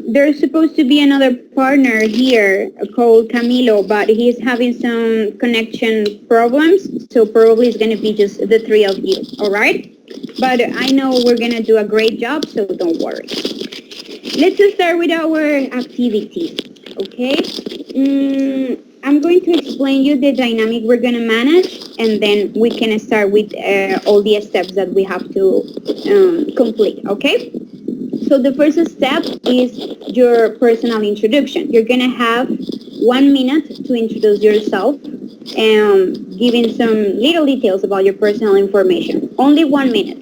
There's supposed to be another partner here called Camilo, but he's having some connection problems, so probably it's going to be just the three of you, all right? But I know we're going to do a great job, so don't worry. Let's start with our activities, okay? I'm going to explain you the dynamic we're going to manage, and then we can start with all the steps that we have to complete, okay? So the first step is your personal introduction. You're going to have 1 minute to introduce yourself and giving some little details about your personal information. Only 1 minute.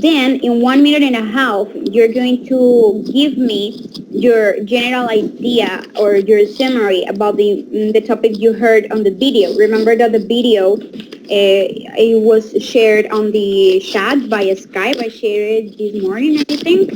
Then in 1 minute and a half, you're going to give me your general idea or your summary about the topic you heard on the video. Remember that the video it was shared on the chat via Skype. I shared it this morning, I think.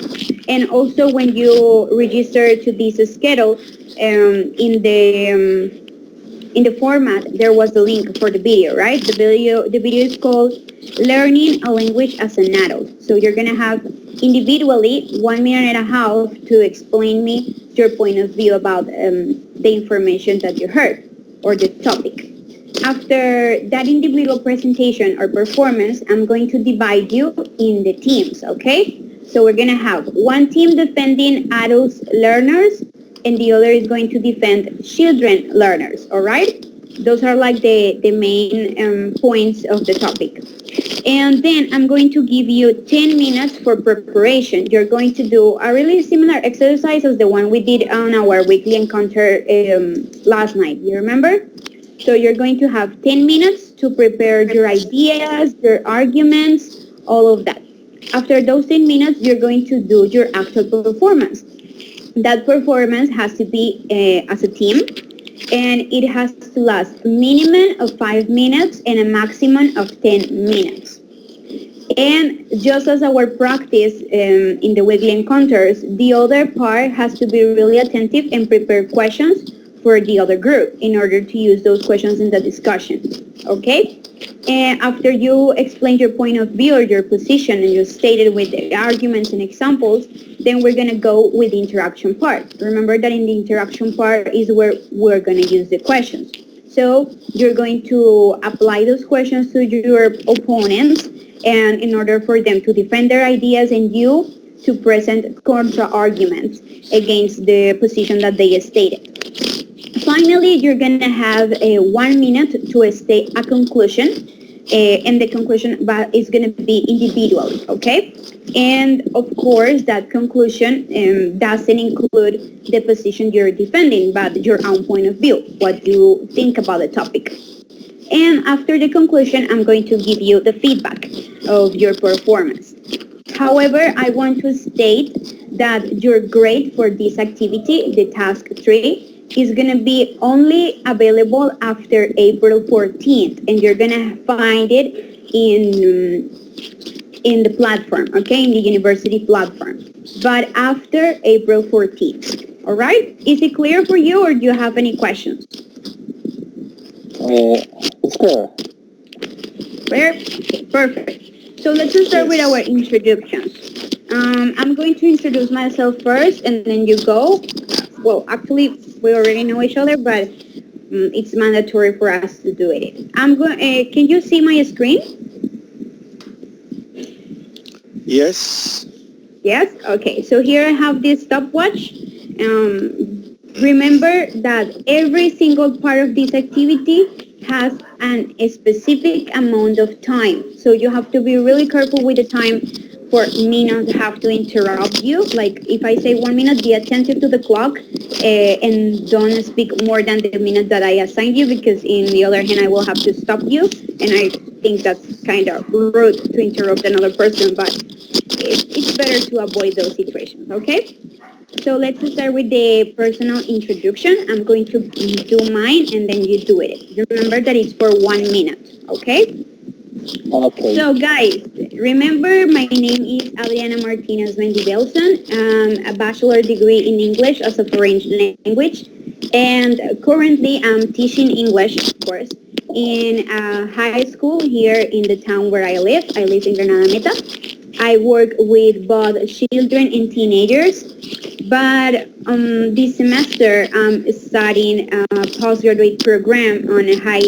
And also when you register to this schedule in the format, there was the link for the video, right? The video is called Learning a Language as an Adult. So you're going to have individually 1 minute and a half to explain me your point of view about the information that you heard or the topic. After that individual presentation or performance, I'm going to divide you in the teams, okay? So we're going to have one team defending adults learners, and the other is going to defend children learners, all right? Those are like the main points of the topic. And then I'm going to give you 10 minutes for preparation. You're going to do a really similar exercise as the one we did on our weekly encounter last night. You remember? So you're going to have 10 minutes to prepare your ideas, your arguments, all of that. After those 10 minutes, you're going to do your actual performance. That performance has to be as a team, and it has to last a minimum of 5 minutes and a maximum of 10 minutes. And just as our practice in the weekly encounters, the other part has to be really attentive and prepare questions for the other group in order to use those questions in the discussion, okay? And after you explain your point of view or your position and you state it with the arguments and examples, then we're going to go with the interaction part. Remember that in the interaction part is where we're going to use the questions. So you're going to apply those questions to your opponents, and in order for them to defend their ideas and you to present contra-arguments against the position that they stated. Finally, you're going to have 1 minute to state a conclusion, and the conclusion is going to be individual, okay? And of course, that conclusion doesn't include the position you're defending, but your own point of view, what you think about the topic. And after the conclusion, I'm going to give you the feedback of your performance. However, I want to state that your grade for this activity, the task 3, is going to be only available after April 14th, and you're going to find it in the platform, okay, in the university platform, but after April 14th, all right? Is it clear for you, or do you have any questions? It's clear. Clear? Okay, perfect. So let's start with our introductions. I'm going to introduce myself first, and then you go. Well, actually, we already know each other, but it's mandatory for us to do it. Can you see my screen? Yes. Yes? Okay, so here I have this stopwatch. Remember that every single part of this activity has a specific amount of time. So you have to be really careful with the time for me not to have to interrupt you. Like if I say 1 minute, be attentive to the clock and don't speak more than the minute that I assign you, because in the other hand, I will have to stop you. And I think that's kind of rude to interrupt another person, but it's better to avoid those situations, okay? So let's start with the personal introduction. I'm going to do mine and then you do it. Remember that it's for 1 minute, okay? Okay. So guys, remember my name is Adriana Martinez Mendibelson, a bachelor degree in English as a foreign language, and currently I'm teaching English, of course, in a high school here in the town where I live. I live in Granada Meta. I work with both children and teenagers, but this semester I'm studying a postgraduate program on a high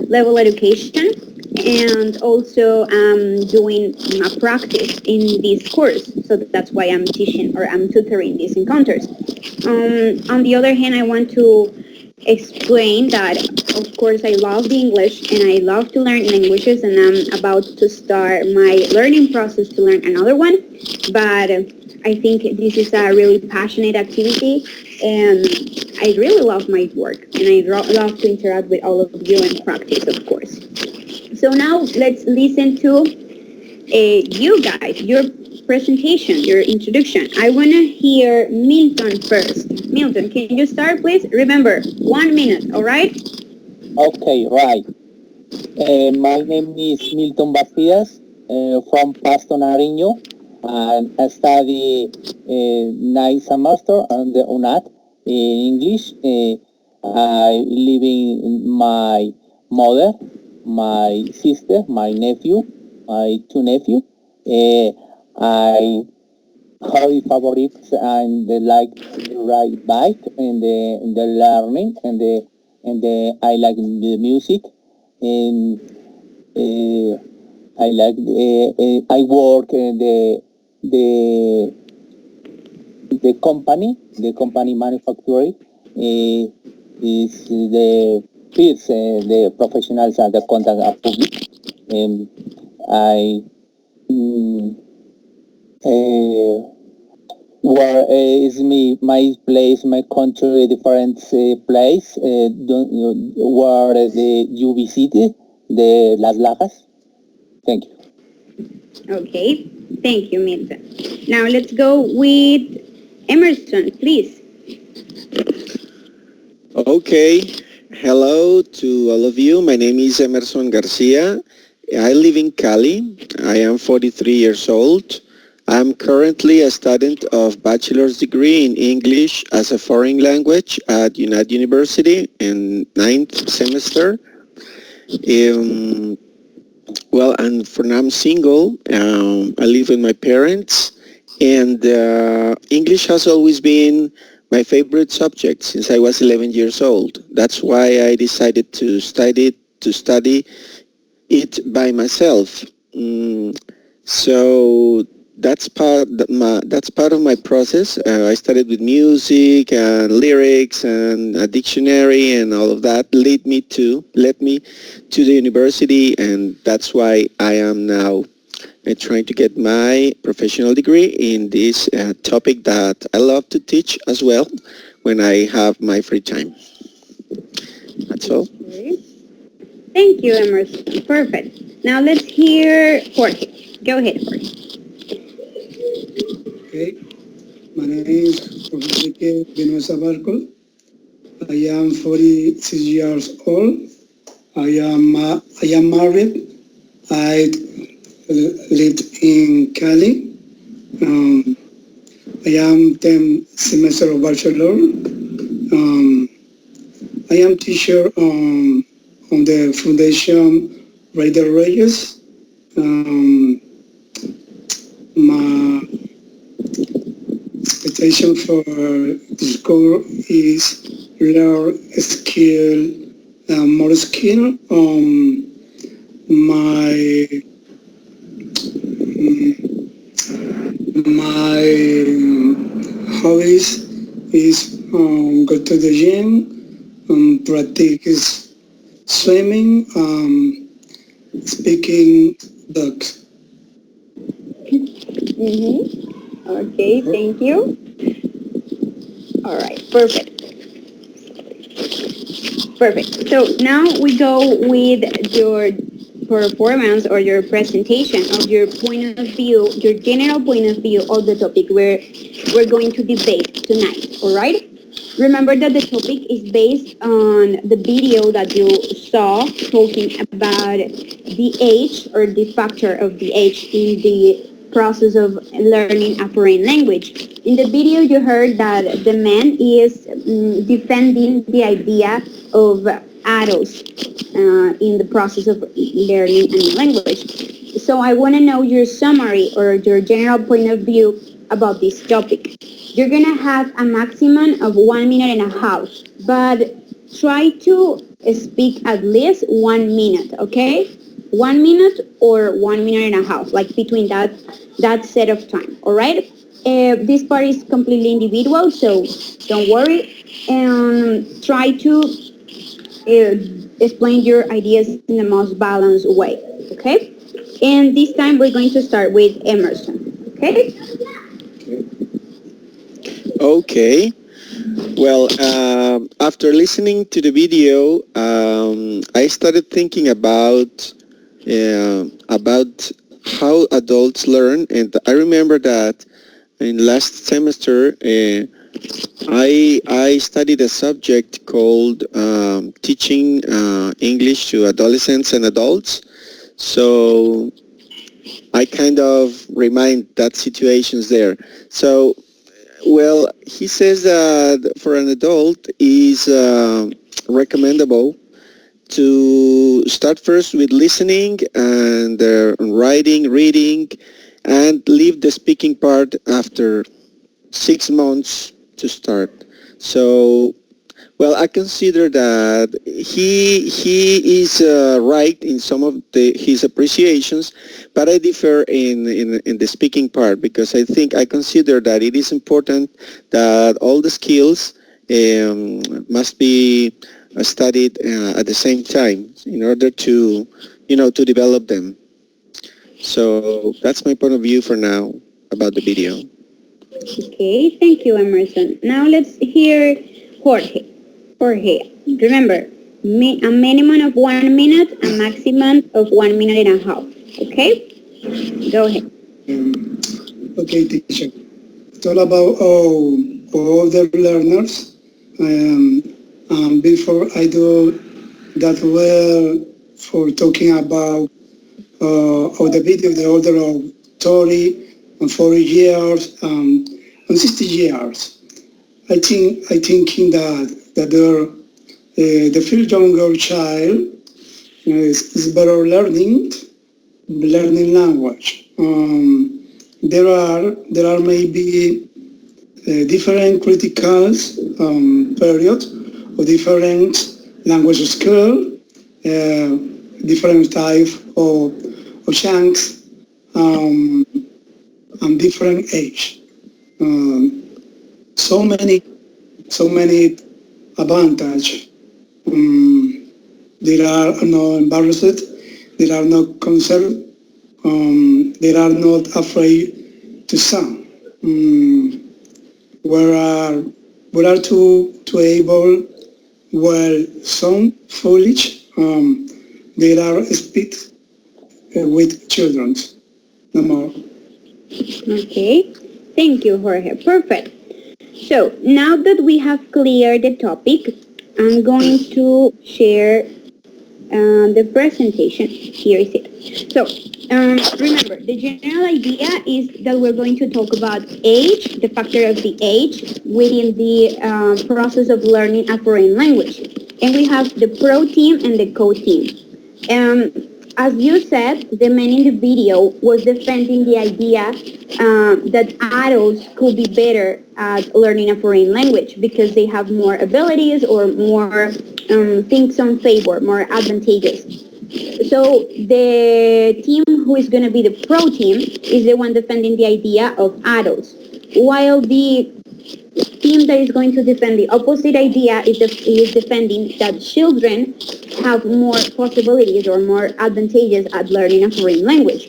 level education, and also doing a practice in this course. So that's why I'm teaching or I'm tutoring these encounters. On the other hand, I want to explain that, of course, I love the English and I love to learn languages, and I'm about to start my learning process to learn another one. But I think this is a really passionate activity, and I really love my work, and I love to interact with all of you and practice, of course. So now let's listen to you guys, your presentation, your introduction. I want to hear Milton first. Milton, can you start, please? Remember, 1 minute, all right? Okay, right. My name is Milton Bastidas from Pasto Nariño, and I study ninth semester on the UNAT in English. I live in my mother, my sister, my nephew, my two nephews. I hobby favorites and they like to ride bike and the learning and I like the music and I like I work in the the company manufacturing is the peers the professionals and the contact public and I mm, uh, where is my place, my country, different place, where you visited, the Las Lajas? Thank you. Okay, thank you, Milton. Now let's go with Emerson, please. Okay, hello to all of you. My name is Emerson Garcia. I live in Cali. I am 43 years old. I'm currently a student of bachelor's degree in English as a foreign language at UNAT University in ninth semester. Um, well, and for now I'm single. I live with my parents, and English has always been my favorite subject since I was 11 years old. That's why I decided to study it by myself. So that's part of my process. I started with music and lyrics and a dictionary, and all of that led me to the university, and that's why I am now trying to get my professional degree in this topic that I love to teach as well when I have my free time. That's all. Okay. Thank you, Emerson. Perfect. Now let's hear Jorge. Go ahead, Jorge. Okay, my name is Enrique Vinuesa Barco. I am 46 years old. I am married. I live in Cali. Um, I am 10 semester of bachelor. Um, I am teacher on the Foundation Raider Reyes. My expectation for this course is learn skill, more skill. My my hobbies is go to the gym, practice swimming, speaking Dutch. Okay, thank you. All right, perfect. Perfect. So now we go with your performance or your presentation of your point of view, your general point of view of the topic we're going to debate tonight, all right? Remember that the topic is based on the video that you saw talking about the age or the factor of the age in the process of learning a foreign language. In the video, you heard that the man is defending the idea of adults in the process of learning a new language. So I want to know your summary or your general point of view about this topic. You're going to have a maximum of 1 minute and a half, but try to speak at least 1 minute, okay? 1 minute or 1 minute and a half, like between that set of time, all right? This part is completely individual, so don't worry. And try to explain your ideas in the most balanced way, okay? And this time we're going to start with Emerson, okay? Okay. Well, after listening to the video, I started thinking about how adults learn, and I remember that in last semester I studied a subject called teaching English to adolescents and adults. So I kind of remind that situations there. So well, he says that for an adult is recommendable to start first with listening and writing, reading, and leave the speaking part after 6 months to start. So, well, I consider that he is right in some of his appreciations, but I differ in the speaking part because I consider that it is important that all the skills must be studied at the same time in order to to develop them. So that's my point of view for now about the video. Okay, thank you, Emerson. Now let's hear Jorge. Jorge, remember, a minimum of 1 minute, a maximum of 1 minute and a half. Okay? Go ahead. Okay, teacher. It's all about all the learners. Before I do that well for talking about all the video, the order of 30 and 40 years and 60 years. I thinking that the first younger child is better learning language. There are maybe different critical periods or different language skill, different type of chunks, and different age. So many advantage. They are not embarrassed. They are not concerned. They are not afraid to sound. We are to able well some foolish. They are speak with children. No more. Okay. Thank you, Jorge. Perfect. So now that we have cleared the topic, I'm going to share the presentation. Here is it. So remember, the general idea is that we're going to talk about age, the factor of the age within the process of learning a foreign language. And we have the pro team and the co-team. As you said, the man in the video was defending the idea that adults could be better at learning a foreign language because they have more abilities or more things on favor, more advantageous. So the team who is going to be the pro team is the one defending the idea of adults, while the team that is going to defend the opposite idea is defending that children have more possibilities or more advantages at learning a foreign language.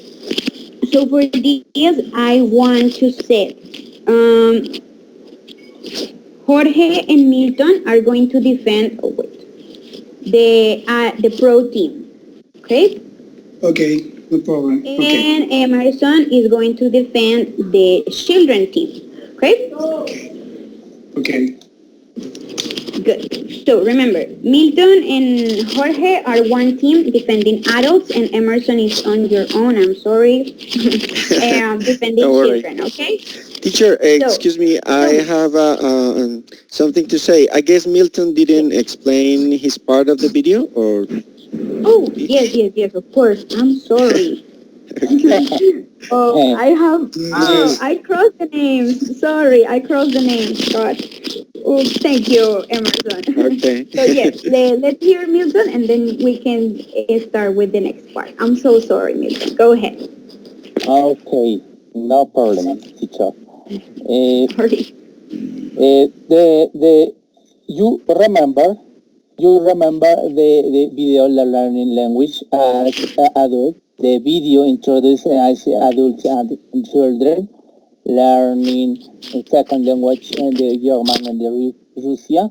So for this, I want to say Jorge and Milton are going to defend the pro team, okay? Okay, no problem. Okay. And Emerson is going to defend the children team, okay? Okay. Good. So remember, Milton and Jorge are one team defending adults, and Emerson is on your own. I'm sorry. Defending Don't worry. children, okay? Teacher, excuse me, I have something to say. I guess Milton didn't explain his part of the video, or? Oh, yes, of course. I'm sorry. Oh, I have. Oh, Yes. I crossed the names. Sorry, I crossed the names. God. Oh, thank you, Emerson. Okay. So yes, let's hear Milton, and then we can start with the next part. I'm so sorry, Milton. Go ahead. Okay, no problem, teacher. Uh, Sorry. the you remember the video learning language as adult. The video introduced as adults and children learning a second language, the German and the Russia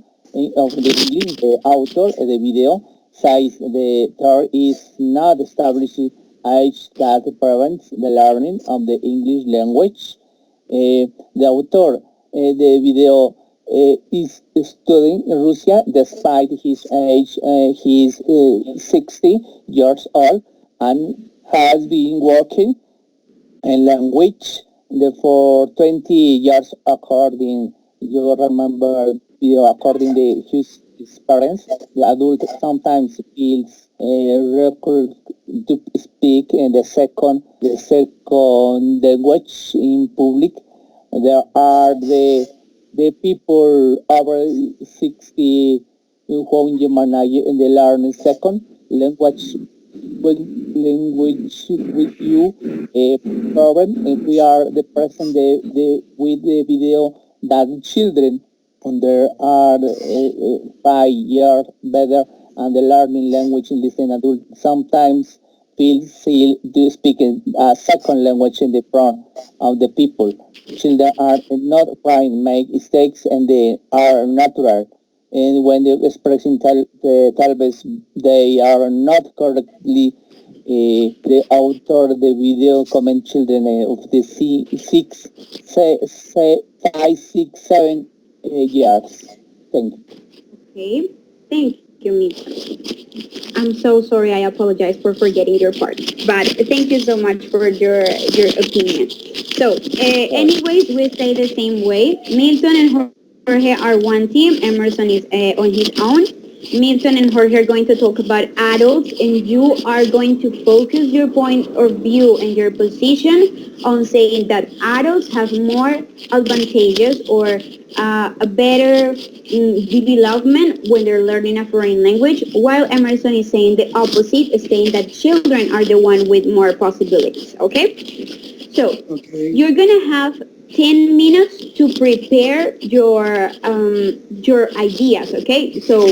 of the English. The author of the video says the there is not established age that prevents the learning of the English language. The author the video is studying in Russia despite his age. He's 60 years old and has been working in language for 20 years according you remember according to his parents. The adult sometimes feels required to speak in the second language in public. There are the people over 60 who manage in the learn second language language with you problem. If we are the present with the video that children under are 5 years better and the learning language in listen adult sometimes feel silly to speak a second language in the front of the people. Children are not trying make mistakes and they are natural. And when the expression tells they are not correctly the author of the video comment children of the 7 years. Thank you. Okay. Thank you, Milton. I'm so sorry. I apologize for forgetting your part. But thank you so much for your opinion. So, Sorry. anyways, we say the same way. Milton and Jorge are one team. Emerson is on his own. Milton and Jorge are going to talk about adults, and you are going to focus your point of view and your position on saying that adults have more advantages or a better development when they're learning a foreign language, while Emerson is saying the opposite, is saying that children are the one with more possibilities. Okay? So Okay. you're gonna have 10 minutes to prepare your ideas. Okay, so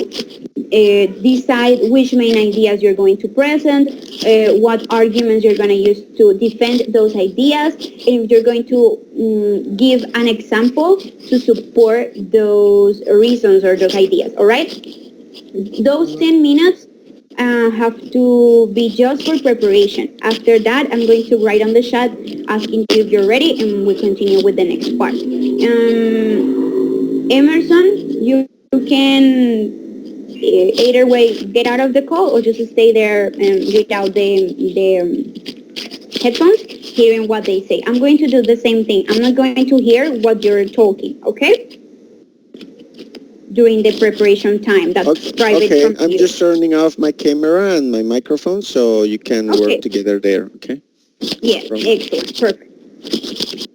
decide which main ideas you're going to present, what arguments you're going to use to defend those ideas, and if you're going to give an example to support those reasons or those ideas. All right, those All 10 minutes have to be just for preparation. After that, I'm going to write on the chat asking you if you're ready, and we continue with the next part. Emerson, you can either way get out of the call or just stay there without the headphones, hearing what they say. I'm going to do the same thing. I'm not going to hear what you're talking, okay? During the preparation time. That's private Okay, from I'm you. just turning off my camera and my microphone so you can work Okay. together there, okay? No Yeah, problem. excellent. Perfect.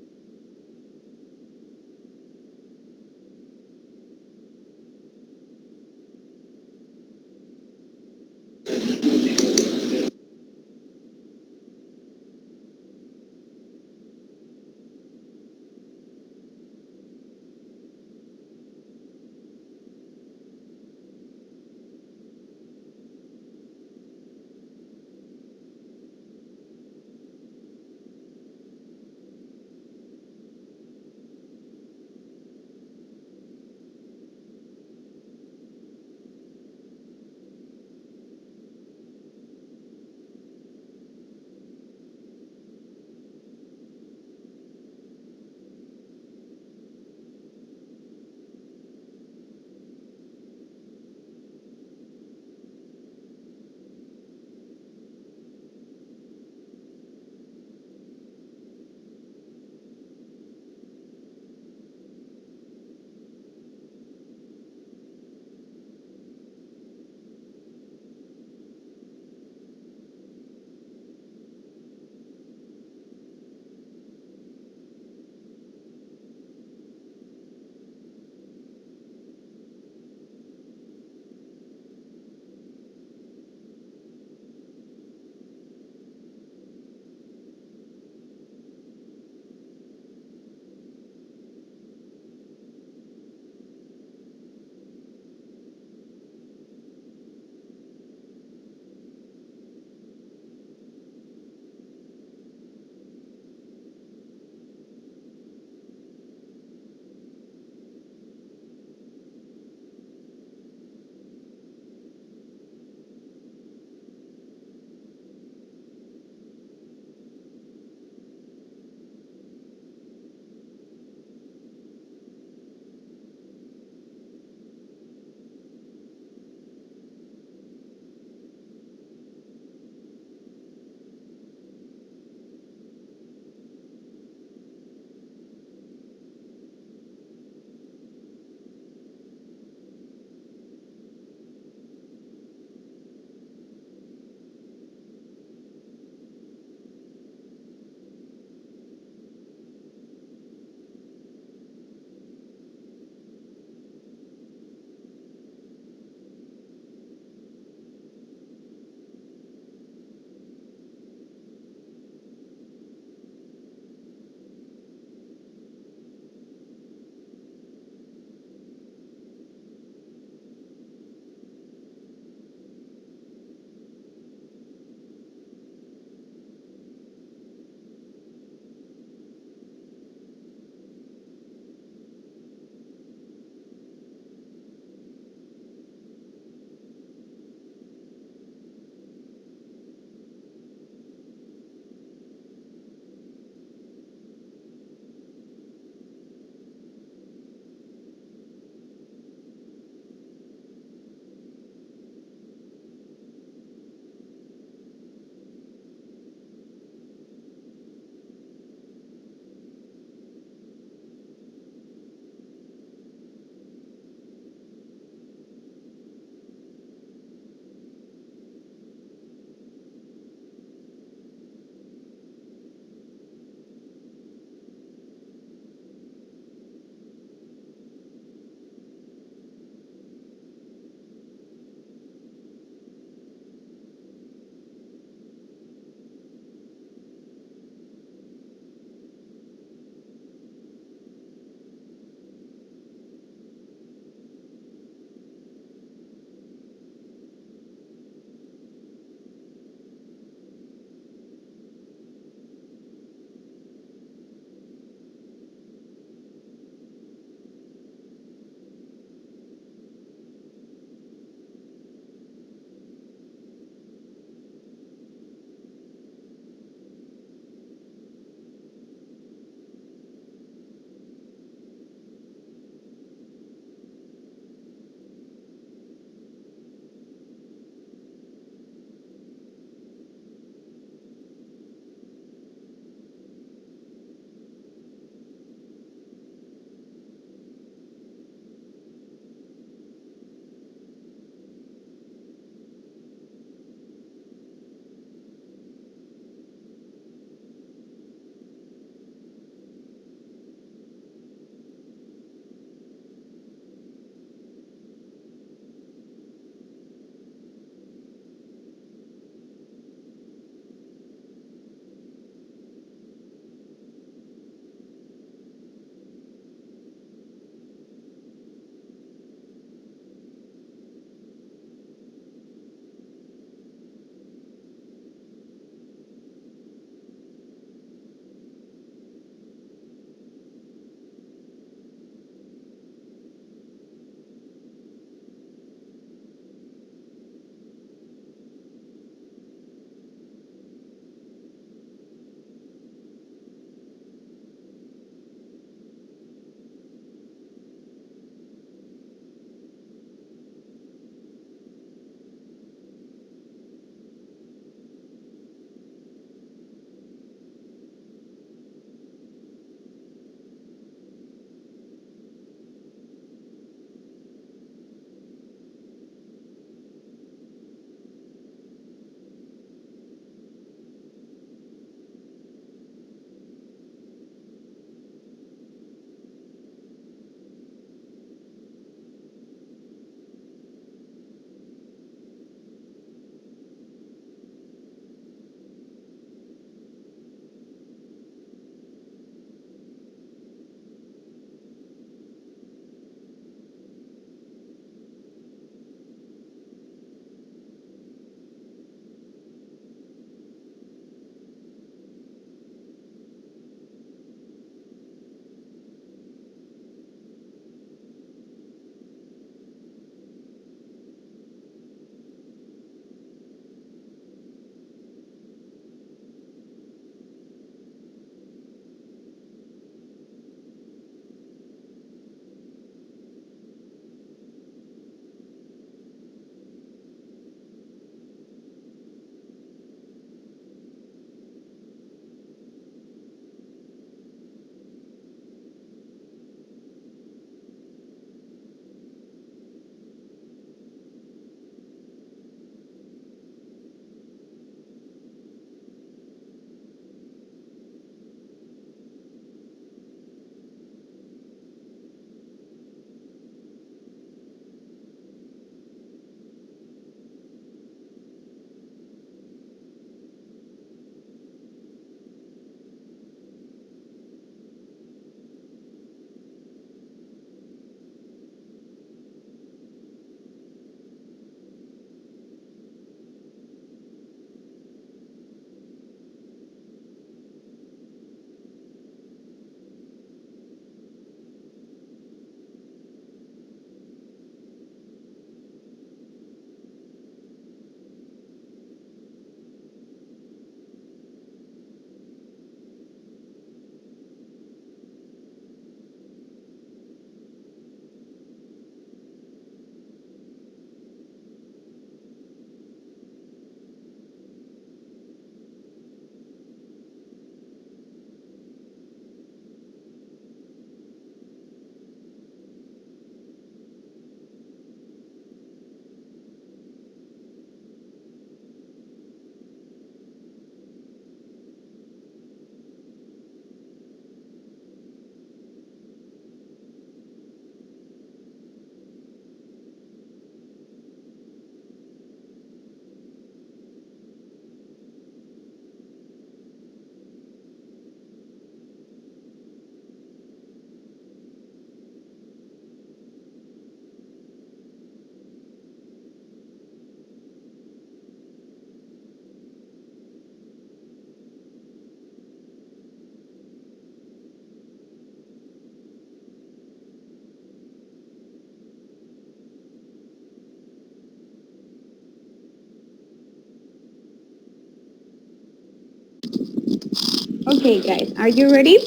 Okay, guys, are you ready?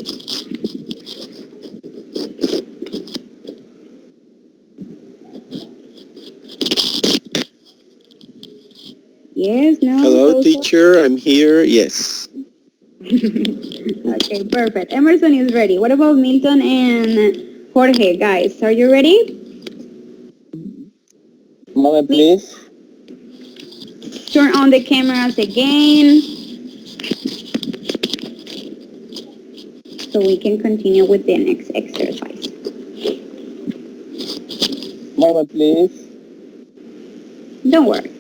Yes, no, Hello, those are... teacher. I'm here. Yes. Okay, perfect. Emerson is ready. What about Milton and Jorge, guys? Are you ready? Moment, Please please. turn on the cameras again so we can continue with the next exercise. Moment, please. Don't worry.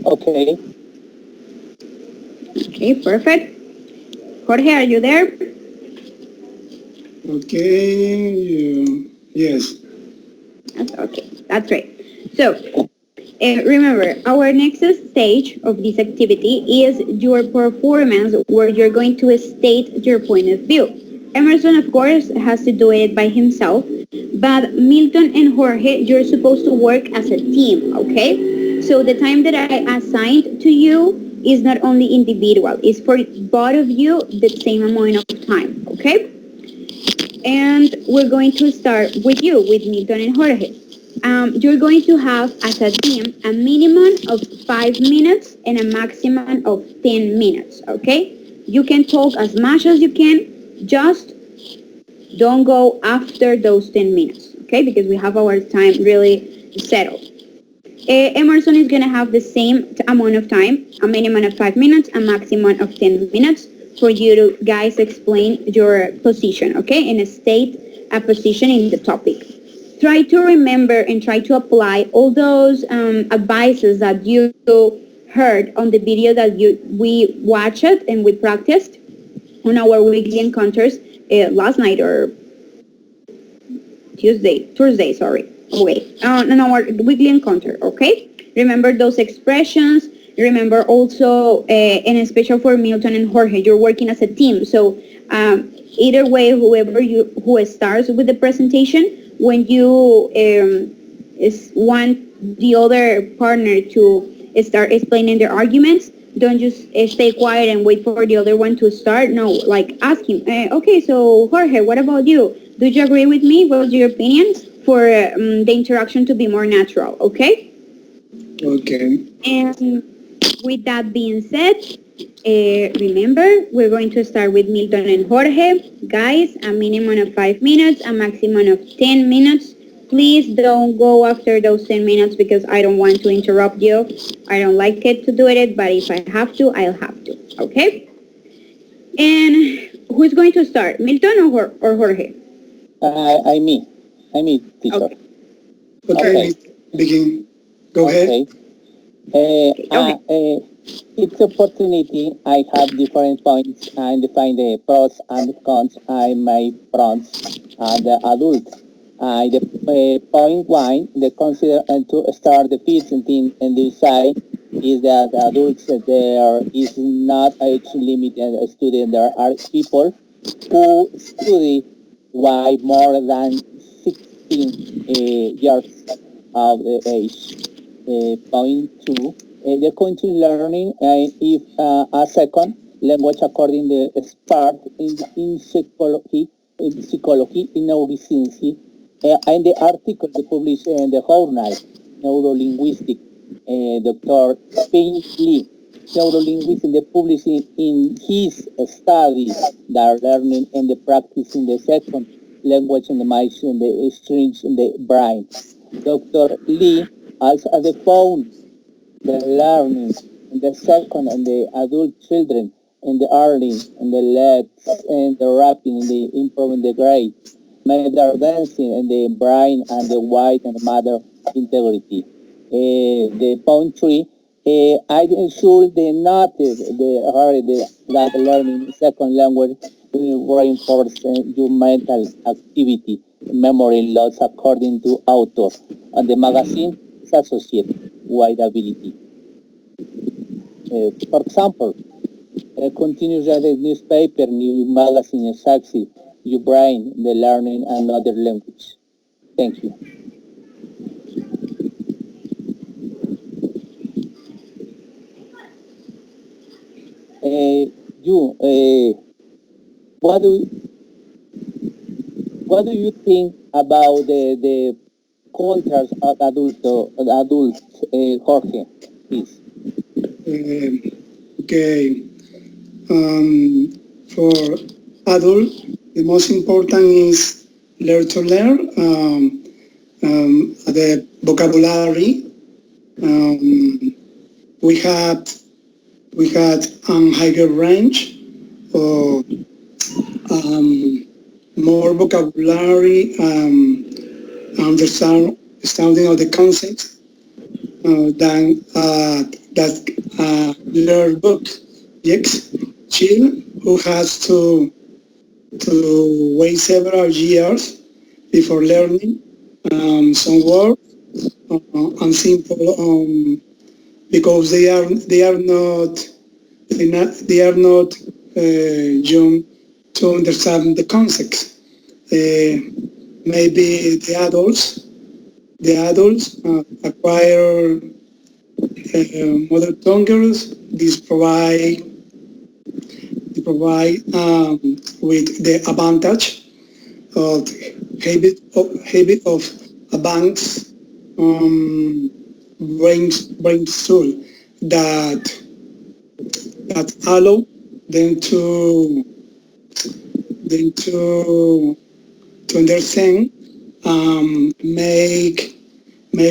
Okay. Okay, perfect. Jorge, are you there? Okay. Yes. That's okay. That's great. So, remember, our next stage of this activity is your performance, where you're going to state your point of view. Emerson, of course, has to do it by himself, but Milton and Jorge, you're supposed to work as a team, okay? So the time that I assigned to you is not only individual, it's for both of you the same amount of time, okay? And we're going to start with you, with Milton and Jorge. You're going to have, as a team, a minimum of 5 minutes and a maximum of 10 minutes, okay? You can talk as much as you can, just don't go after those 10 minutes, okay? Because we have our time really settled. Emerson is going to have the same amount of time, a minimum of 5 minutes, a maximum of 10 minutes for you to guys explain your position, okay, and state a position in the topic. Try to remember and try to apply all those advices that you heard on the video that we watched and we practiced on our weekly encounters last night or Thursday, sorry. Wait, on our weekly encounter, okay? Remember those expressions. Remember also, and especially for Milton and Jorge, you're working as a team. So either way, who starts with the presentation, when you want the other partner to start explaining their arguments, don't just stay quiet and wait for the other one to start. No, like ask him, okay, so Jorge, what about you? Do you agree with me? What's your opinions for the interaction to be more natural, okay? Okay. And with that being said, remember, we're going to start with Milton and Jorge. Guys, a minimum of 5 minutes, a maximum of 10 minutes. Please don't go after those 10 minutes because I don't want to interrupt you. I don't like it to do it, but if I have to, I'll have to, okay? And who's going to start, Milton or Jorge? I me. I me, teacher. Okay. Okay. Begin. Go ahead. Okay. Okay. It's opportunity. I have different points and define the pros and cons. I my pros and the adults. The point one, the consider and to start the first thing and decide is that the adults there is not age limited student. There are people who study why more than 16 years of age. Point two, the continue learning if a second language according to the expert in psychology, in neuroscience, and the article they published in the journal Neurolinguistic, Dr. Payne Lee, neurolinguistic, they published in his study that learning and the practice in the second language in the mind and the strings in the brain. Dr. Lee also has found the learning in the second and the adult children in the early and the legs and the rapping and the improving the grade, mother dancing and the brain and the white and the mother integrity. The point three, I ensure the native, that learning second language will reinforce your mental activity, memory loss according to author, and the magazine is associated with ability. For example, continuous reading newspaper, new magazine, succeed your brain, the learning another language. Thank you. what do you think about the cultures of adults, Jorge, please? Okay. For adult, the most important is learn to learn the vocabulary. We had higher range of more vocabulary, understanding of the concepts than that learn book. Yes, child who has to wait several years before learning some words and simple because they are not young to understand the concepts. Maybe the adults acquire mother tongues. These provide with the advantage of habit of advanced brain tool that allow them to understand, make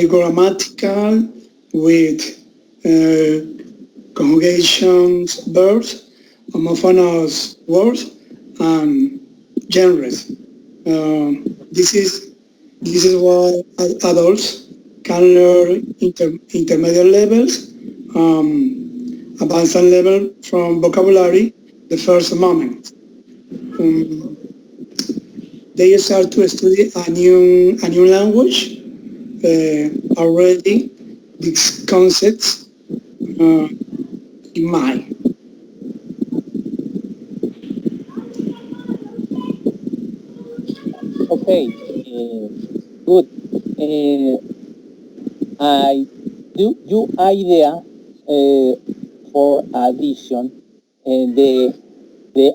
grammatical with conjugations, verbs, homophonous words, and genres. This is why adults can learn intermediate levels, advanced level from vocabulary the first moment. Um, they start to study a new language already these concepts in mind. Okay, good. I do you idea for addition, the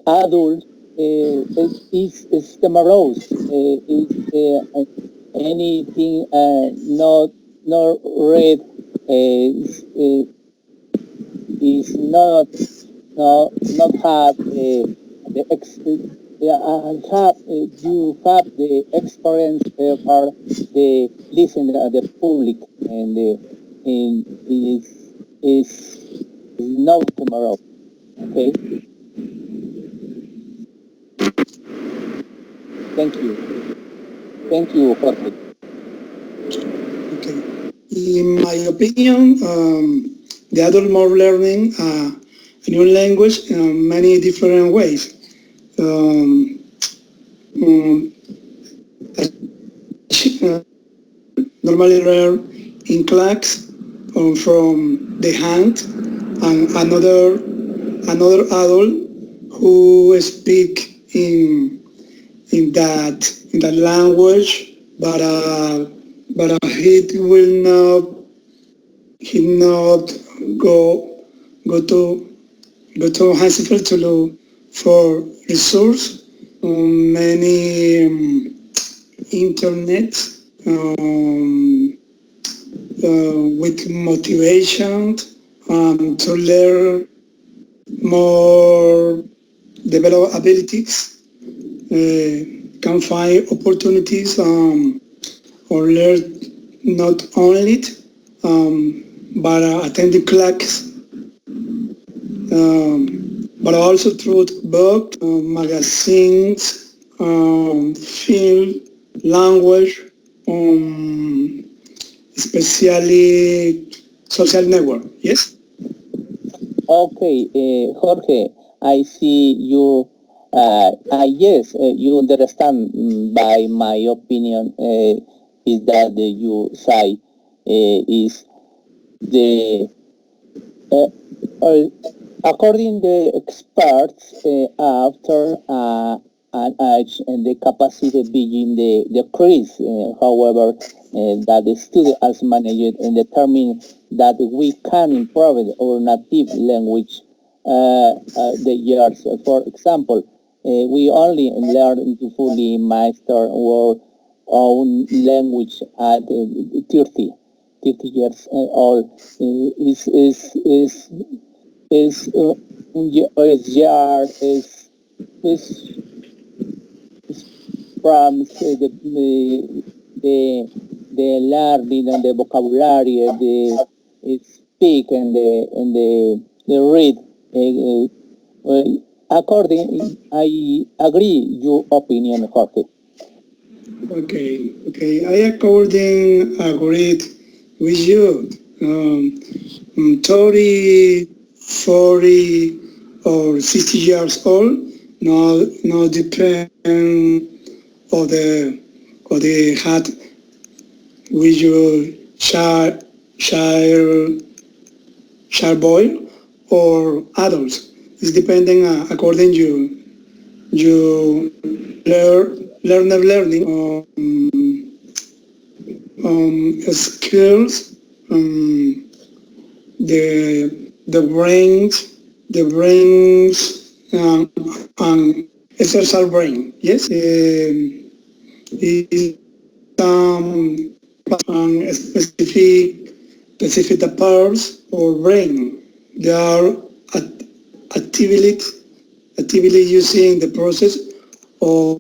adult is the morose, is anything not read, is not have the ex have you have the experience for the listen the public and is no tomorrow. Okay, thank you, Jorge. Okay. In my opinion, the adult more learning a new language in many different ways. Um, um, Normally learn in class from the hand and another adult who speak in that language, but he not go to hospital to look for resource on many internet um, with motivation to learn more develop abilities, can find opportunities or learn not only but attend the class, but also through books, magazines, film, language, especially social network. Yes. Okay, Jorge, I see you. Yes, you understand. By my opinion, is that you say is the uh, uh, according the experts after an age and the capacity being the decrease. However, that the study as managed and determine that we can improve our native language the years. For example, we only learn to fully master our own language at 30 years old. Is year is from the learning and the vocabulary, the speak and the read. According, I agree your opinion, Jorge. Okay. I agreed with you. 30, 40, or 60 years old, no depend on the hat with your child, child boy or adults. It's depending according you learning skills, the brains and exercise brain. Yes, is specific parts or brain. They are actively actively using the process of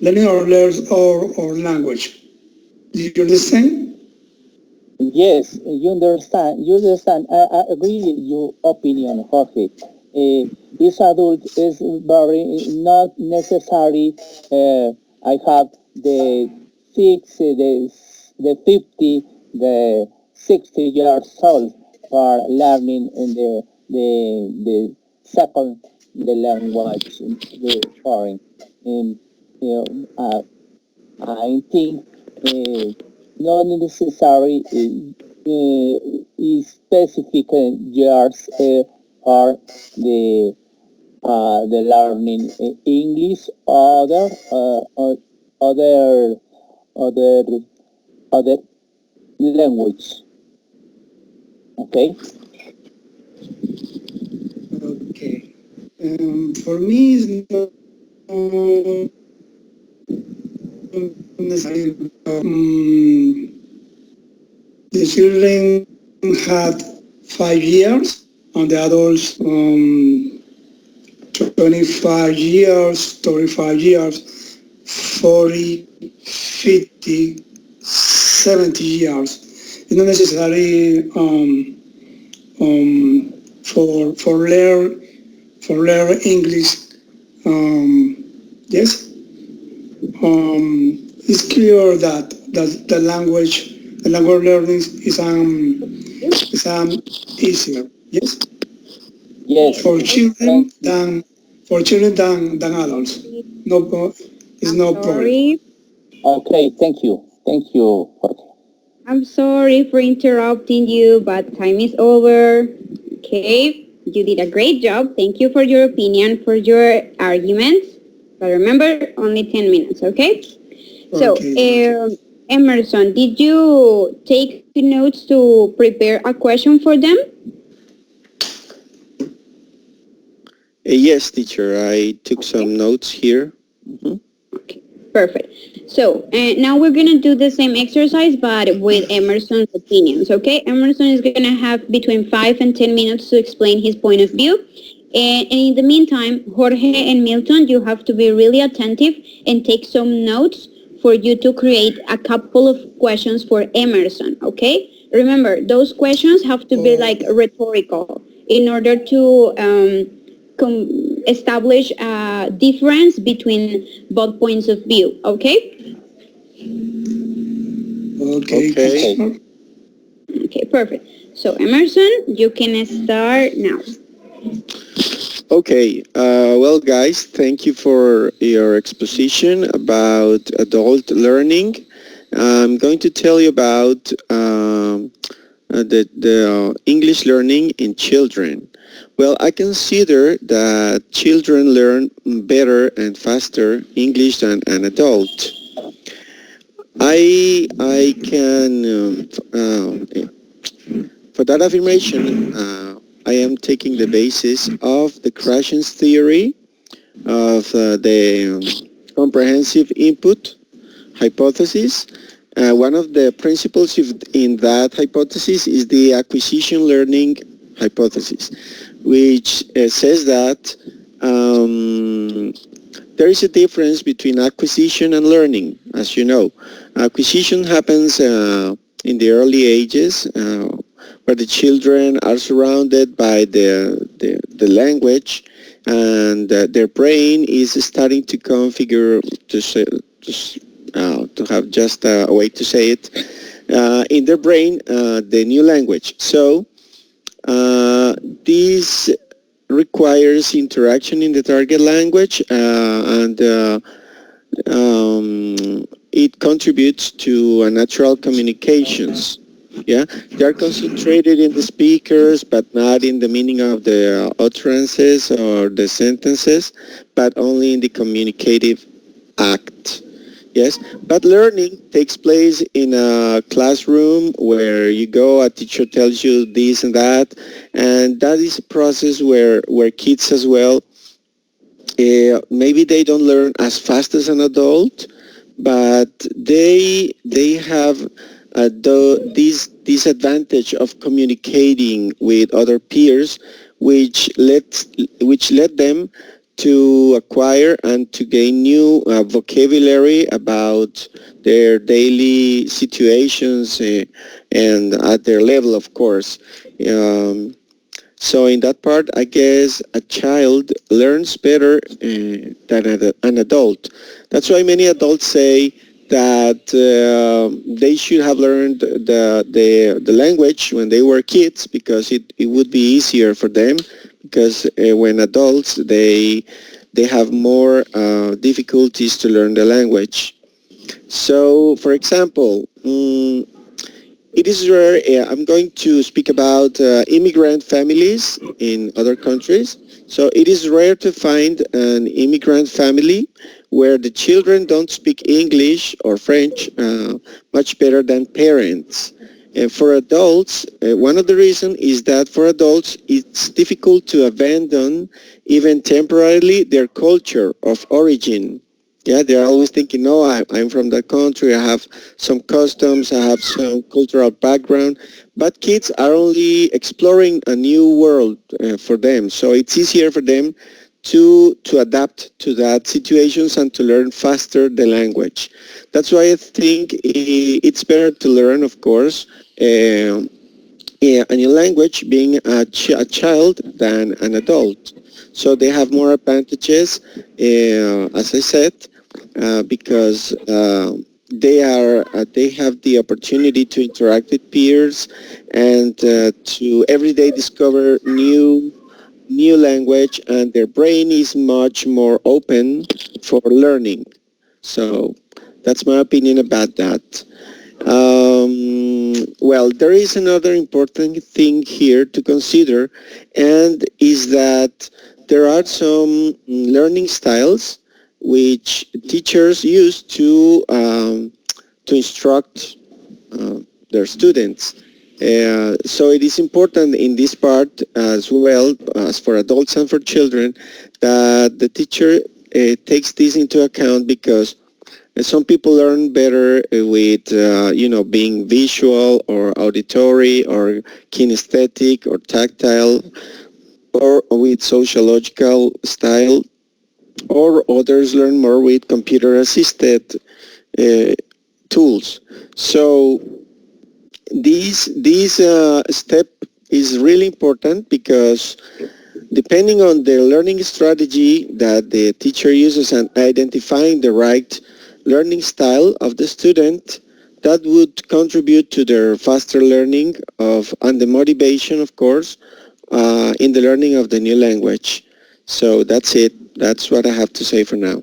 learning or learn or language. Do you understand? Yes, you understand. You understand. I agree with your opinion, Jorge. This adult is very not necessary. I have the six, the 50, the 60 years old for learning in the second the language, the foreign. Um, you know, I think not necessary specific years for the learning English, other other other language. Okay. Okay. For me, it's not necessary. The children had 5 years, and the adults 25 years, 35 years, 40, 50, 70 years. It's not necessary for learn English. Yes, it's clear that the language learning is easier. Yes, Yes. for Thank children you. than adults. No, it's I'm no problem. sorry. Okay. Thank you. Thank you, Jorge. I'm sorry for interrupting you, but time is over. Okay, you did a great job. Thank you for your opinion, for your arguments. But remember, only 10 minutes, okay? So, Okay. Emerson, did you take notes to prepare a question for them? Yes, teacher, I took Okay. some notes here. Mhm. Okay, perfect. So now we're gonna do the same exercise, but with Emerson's opinions. Okay, Emerson is gonna have between 5 and 10 minutes to explain his point of view. And in the meantime, Jorge and Milton, you have to be really attentive and take some notes for you to create a couple of questions for Emerson. Okay, remember those questions have to be like rhetorical in order to establish a difference between both points of view. Okay? Okay, Okay. Okay. teacher. Okay, perfect. So Emerson, you can start now. Okay. Well, guys, thank you for your exposition about adult learning. I'm going to tell you about the English learning in children. Well, I consider that children learn better and faster English than an adult. I can For that affirmation, I am taking the basis of the Krashen's theory of the comprehensive input hypothesis. One of the principles in that hypothesis is the acquisition learning hypothesis, which says that there is a difference between acquisition and learning, as you know. Acquisition happens in the early ages, where the children are surrounded by the language, and their brain is starting to configure, to have just a way to say it, in their brain, the new language. So this requires interaction in the target language, and it contributes to natural communications. Yeah, they are concentrated in the speakers, but not in the meaning of the utterances or the sentences, but only in the communicative act. Yes, but learning takes place in a classroom where you go, a teacher tells you this and that is a process where kids as well, maybe they don't learn as fast as an adult, but they have this advantage of communicating with other peers, which led them to acquire and to gain new vocabulary about their daily situations, and at their level, of course. So in that part, I guess a child learns better than an adult. That's why many adults say that they should have learned the language when they were kids, because it would be easier for them, because when adults, they have more difficulties to learn the language. So, for example, it is rare. I'm going to speak about immigrant families in other countries. So it is rare to find an immigrant family where the children don't speak English or French much better than parents. And for adults, one of the reasons is that for adults, it's difficult to abandon, even temporarily, their culture of origin. Yeah, they're always thinking, no, I'm from that country, I have some customs, I have some cultural background. But kids are only exploring a new world for them. So it's easier for them to adapt to that situations and to learn faster the language. That's why I think it's better to learn, of course, a new language being a child than an adult. So they have more advantages, as I said, because they have the opportunity to interact with peers and to every day discover new language, and their brain is much more open for learning. So that's my opinion about that. Well, there is another important thing here to consider, and is that there are some learning styles which teachers use to instruct their students. So it is important in this part as well as for adults and for children that the teacher takes this into account, because some people learn better with, being visual or auditory or kinesthetic or tactile, or with sociological style, or others learn more with computer-assisted tools. So this step is really important, because depending on the learning strategy that the teacher uses and identifying the right learning style of the student, that would contribute to their faster learning and the motivation, of course, in the learning of the new language. So that's it. That's what I have to say for now.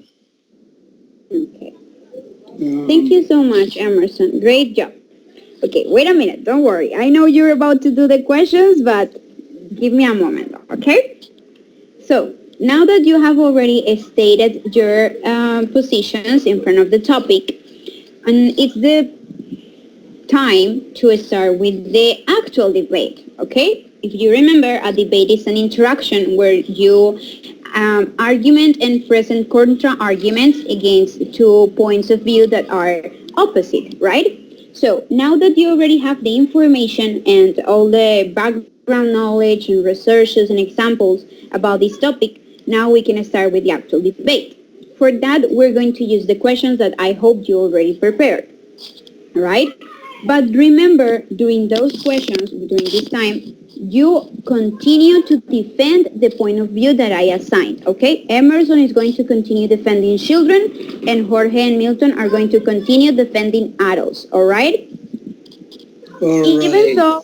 Okay. Thank you so much, Emerson. Great job. Okay, wait a minute. Don't worry. I know you're about to do the questions, but give me a moment, okay? So, now that you have already stated your positions in front of the topic, and it's the time to start with the actual debate, okay? If you remember, a debate is an interaction where you argument and present contra-arguments against two points of view that are opposite, right? So now that you already have the information and all the background knowledge and researches and examples about this topic, now we can start with the actual debate. For that, we're going to use the questions that I hope you already prepared, right? But remember, during those questions, during this time, you continue to defend the point of view that I assigned, okay? Emerson is going to continue defending children, and Jorge and Milton are going to continue defending adults, all right? All Even right. though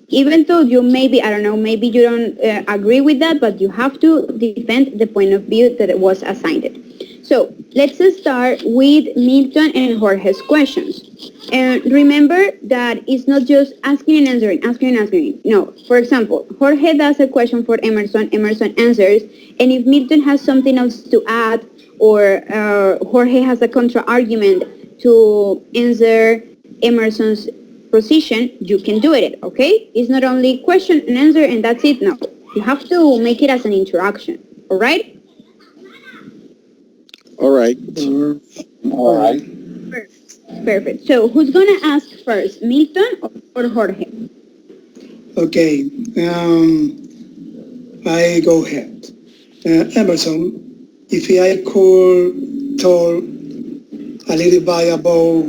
even though you maybe, I don't know, maybe you don't agree with that, but you have to defend the point of view that it was assigned. So let's start with Milton and Jorge's questions. And remember that it's not just asking and answering, asking and answering. No, for example, Jorge does a question for Emerson, Emerson answers, and if Milton has something else to add, or Jorge has a contra-argument to answer Emerson's position, you can do it, okay? It's not only question and answer and that's it. No, you have to make it as an interaction, all right? All right. All right. Perfect. So who's gonna ask first, Milton or Jorge? Okay. I go ahead. Emerson, if I could talk a little bit about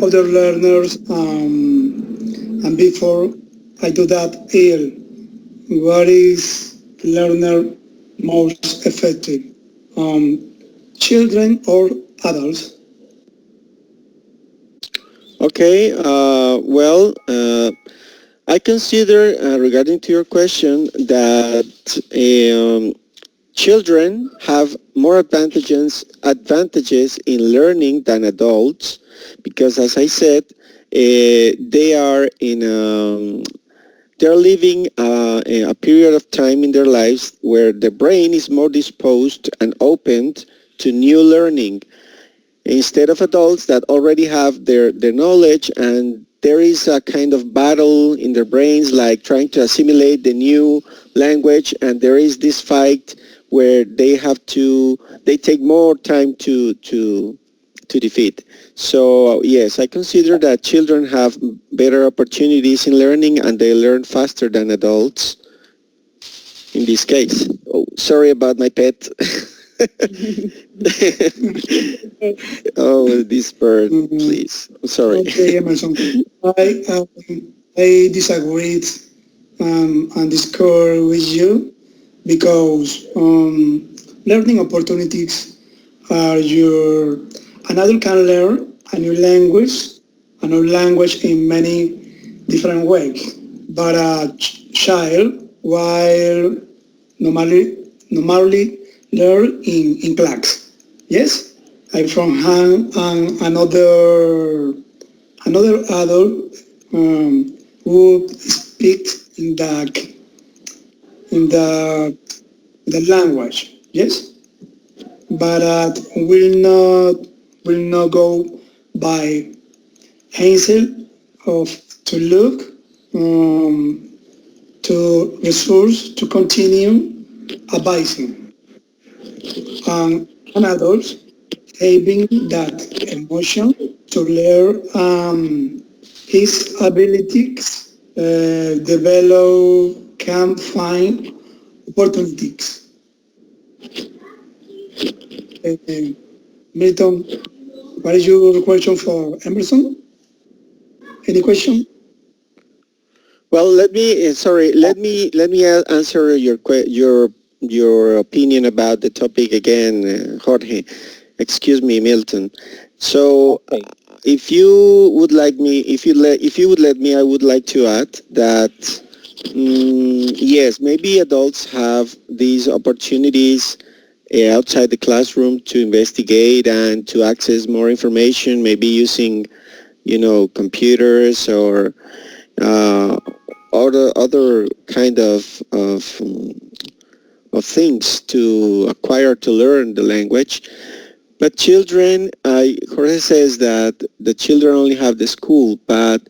other learners, and before I do that, here, what is learner most effective? Children or adults? Okay. I consider, regarding to your question, that children have more advantages in learning than adults, because, as I said, they are they're living a period of time in their lives where the brain is more disposed and opened to new learning, instead of adults that already have their knowledge, and there is a kind of battle in their brains, like trying to assimilate the new language, and there is this fight where they take more time to defeat. So yes, I consider that children have better opportunities in learning, and they learn faster than adults in this case. Oh, sorry about my pet. Oh, this bird, please. I'm sorry. Okay, Emerson. I disagree and discord with you because learning opportunities are an adult can learn a new language in many different ways. But a child, while normally learn in class. Yes, I from another adult who speaks in the language. Yes, but will not go by Hazel of to look to resource to continue advising and adults having that emotion to learn his abilities develop can find opportunities. Uh, Milton, what is your question for Emerson? Any question? Well, let me answer your opinion about the topic again, Jorge. Excuse me, Milton. So, Okay. if you would let me, I would like to add that yes, maybe adults have these opportunities outside the classroom to investigate and to access more information, maybe using, computers or uh, other kind of things to acquire, to learn the language. But children, Jorge says that the children only have the school, but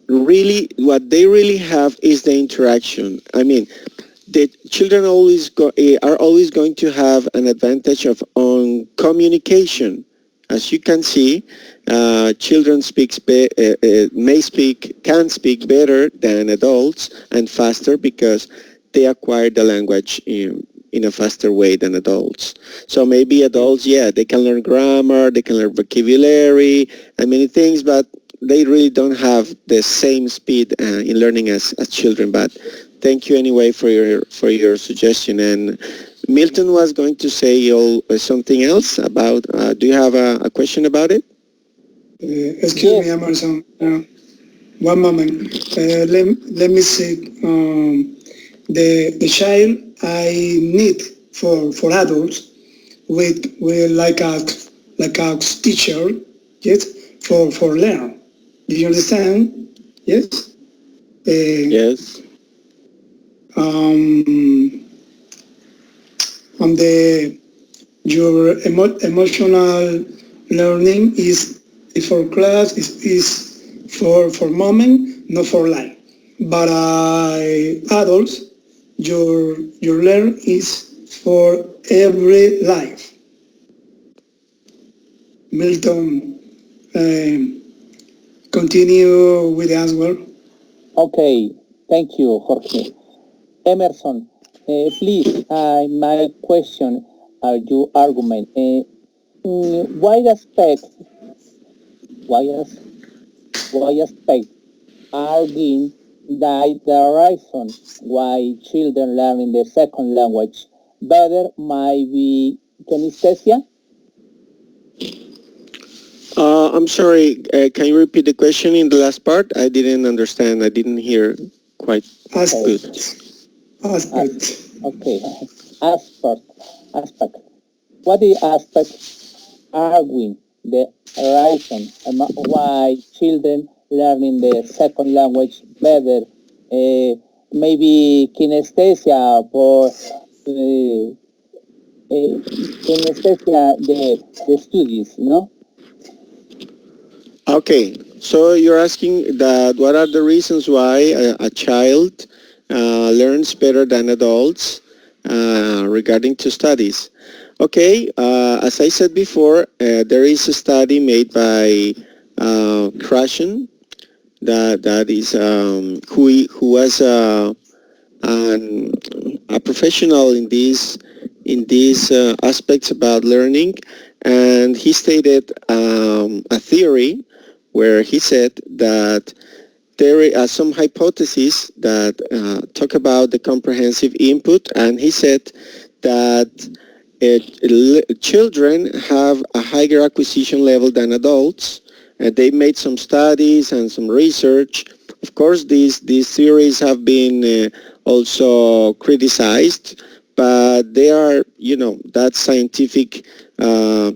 really what they really have is the interaction. I mean, the children are always going to have an advantage of on communication. As you can see, children can speak better than adults and faster because they acquire the language in a faster way than adults. So maybe adults, yeah, they can learn grammar, they can learn vocabulary and many things, but they really don't have the same speed in learning as children. But thank you anyway for your suggestion. And Milton was going to say something else about. Do you have a question about it? Excuse me, Emerson. One moment. Let me see. The child I need for adults with like a teacher, yes, for learn. Do you understand? Yes. Yes. On the your emotional learning is for class is for moment, not for life. But adults, your learn is for every life. Milton, continue with the answer. Okay, thank you, Jorge. Emerson, please, my question or your argument. Why aspect, why, why aspect arguing that the reason why children learning the second language better might be kinesthesia? I'm sorry. Can you repeat the question in the last part? I didn't understand. I didn't hear quite good. Aspect. Okay, aspect. What is aspect arguing the reason why children learning the second language better? Maybe kinesthesia for kinesthesia the studies, no? Okay, so you're asking that what are the reasons why a child learns better than adults regarding to studies? Okay, as I said before, there is a study made by Krashen that is who was an, a professional in these aspects about learning, and he stated a theory where he said that there are some hypotheses that talk about the comprehensive input, and he said that children have a higher acquisition level than adults. They made some studies and some research. Of course, these theories have been also criticized, but they are, that scientific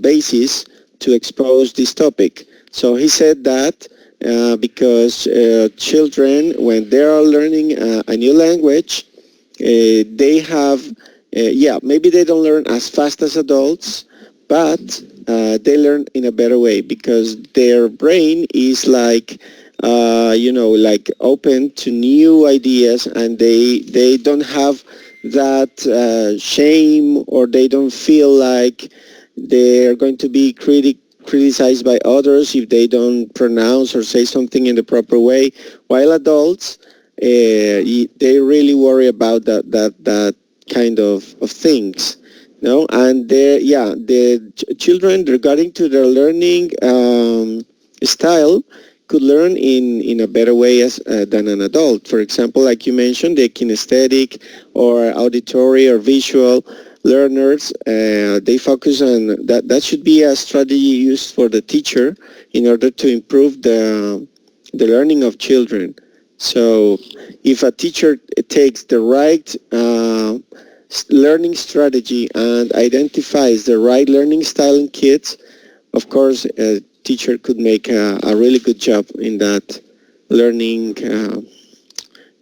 basis to expose this topic. So he said that because children, when they are learning a new language, they have, maybe they don't learn as fast as adults, but they learn in a better way because their brain is like, like open to new ideas, and they don't have that shame, or they don't feel like they're going to be criticized by others if they don't pronounce or say something in the proper way. While adults, they really worry about that kind of things. No, and the children, regarding to their learning style, could learn in a better way than an adult. For example, like you mentioned, the kinesthetic or auditory or visual learners, they focus on that. That should be a strategy used for the teacher in order to improve the learning of children. So if a teacher takes the right learning strategy and identifies the right learning style in kids, of course, a teacher could make a really good job in that learning,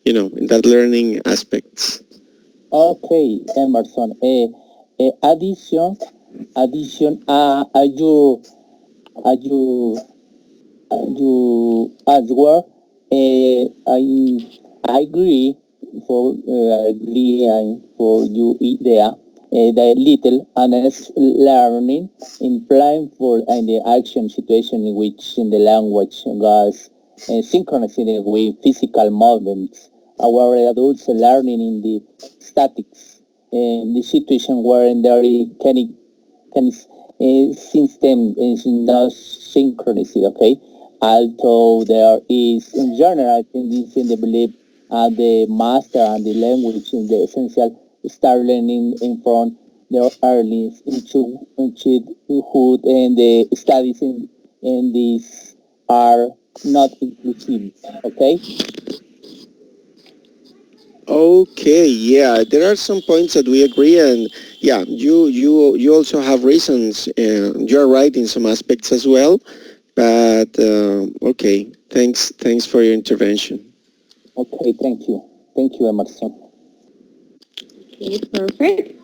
in that learning aspects. Okay, Emerson. Addition addition you answer. I agree for you idea. The little honest learning in blindfold and the action situation in which in the language was synchronized with physical movements. Our adults learning in the statics, in the situation where there can system is not synchronous, okay? Although there is in general tendency in the belief the master and the language in the essential start learning in front their early childhood and the studies in these are not inclusive, okay? Okay, yeah, there are some points that we agree, and yeah, you also have reasons. You're right in some aspects as well, but okay, thanks for your intervention. Okay, thank you, Emerson. Okay, perfect.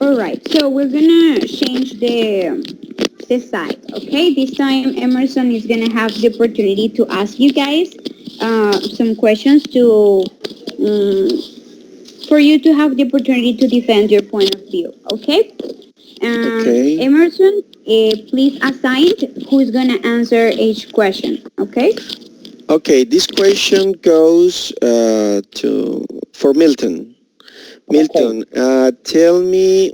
All right, so we're gonna change the side. Okay, this time Emerson is gonna have the opportunity to ask you guys some questions to um, for you to have the opportunity to defend your point of view. Okay, Okay. Emerson, please assign who's gonna answer each question. Okay. Okay, this question goes to for Milton. Okay. Milton, tell me,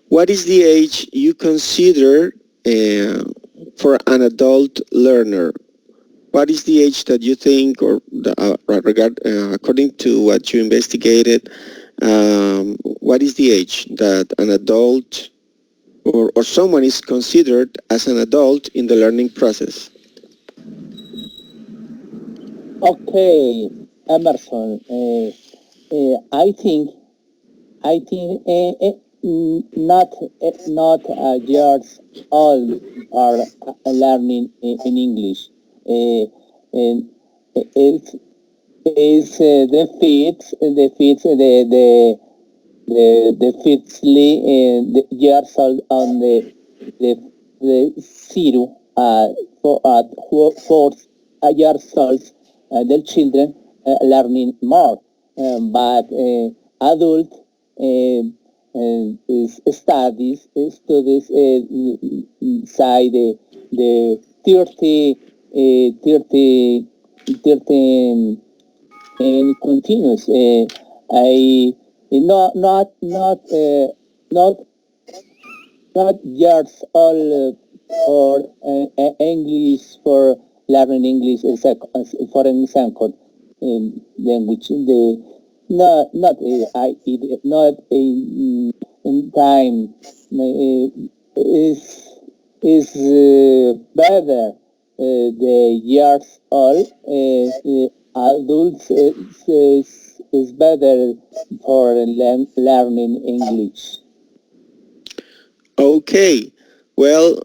what is the age you consider for an adult learner? What is the age that you think, or according to what you investigated, what is the age that an adult or someone is considered as an adult in the learning process? Okay, Emerson. I think not years all are learning in English. And it is defeats the fifthly the years old on the the zero for fourth years old the children learning more, but adult studies side the 30 and continuous. I not not years all for English for learning English as a foreign second language. The not not in time is better the years old adults is better for learning English. Okay, well,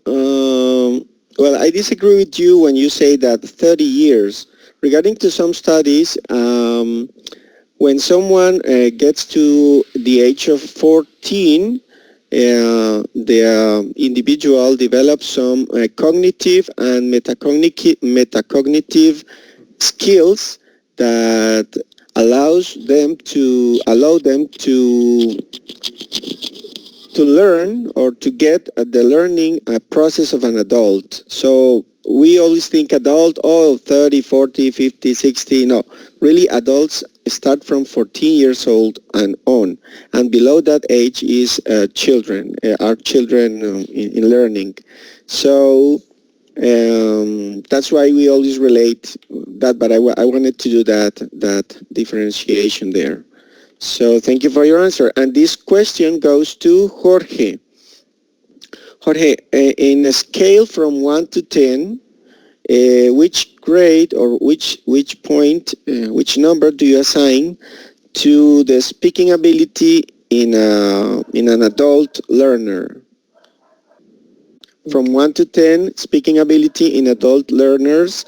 I disagree with you when you say that 30 years. Regarding to some studies, when someone gets to the age of 14, the individual develops some cognitive and metacognitive skills that allow them to learn or to get the learning process of an adult. So we always think adult, oh, 30, 40, 50, 60. No, really adults start from 14 years old and on. And below that age is children, are children in learning. So that's why we always relate that, but I wanted to do that differentiation there. So thank you for your answer. And this question goes to Jorge. Jorge, in a scale from 1 to 10, which grade or which point, which number do you assign to the speaking ability in an adult learner? From 1 to 10, speaking ability in adult learners,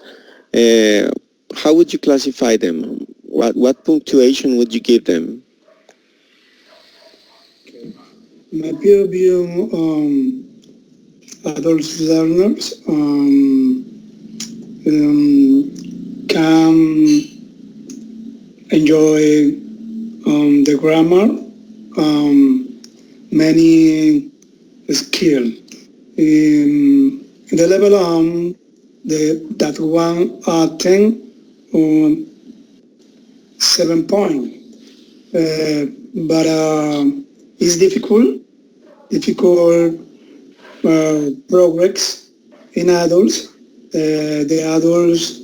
uh, how would you classify them? What punctuation would you give them? my peer view, adult learners can enjoy the grammar, many skill. In the level that one 10 7 point, but it's difficult progress in adults. The adults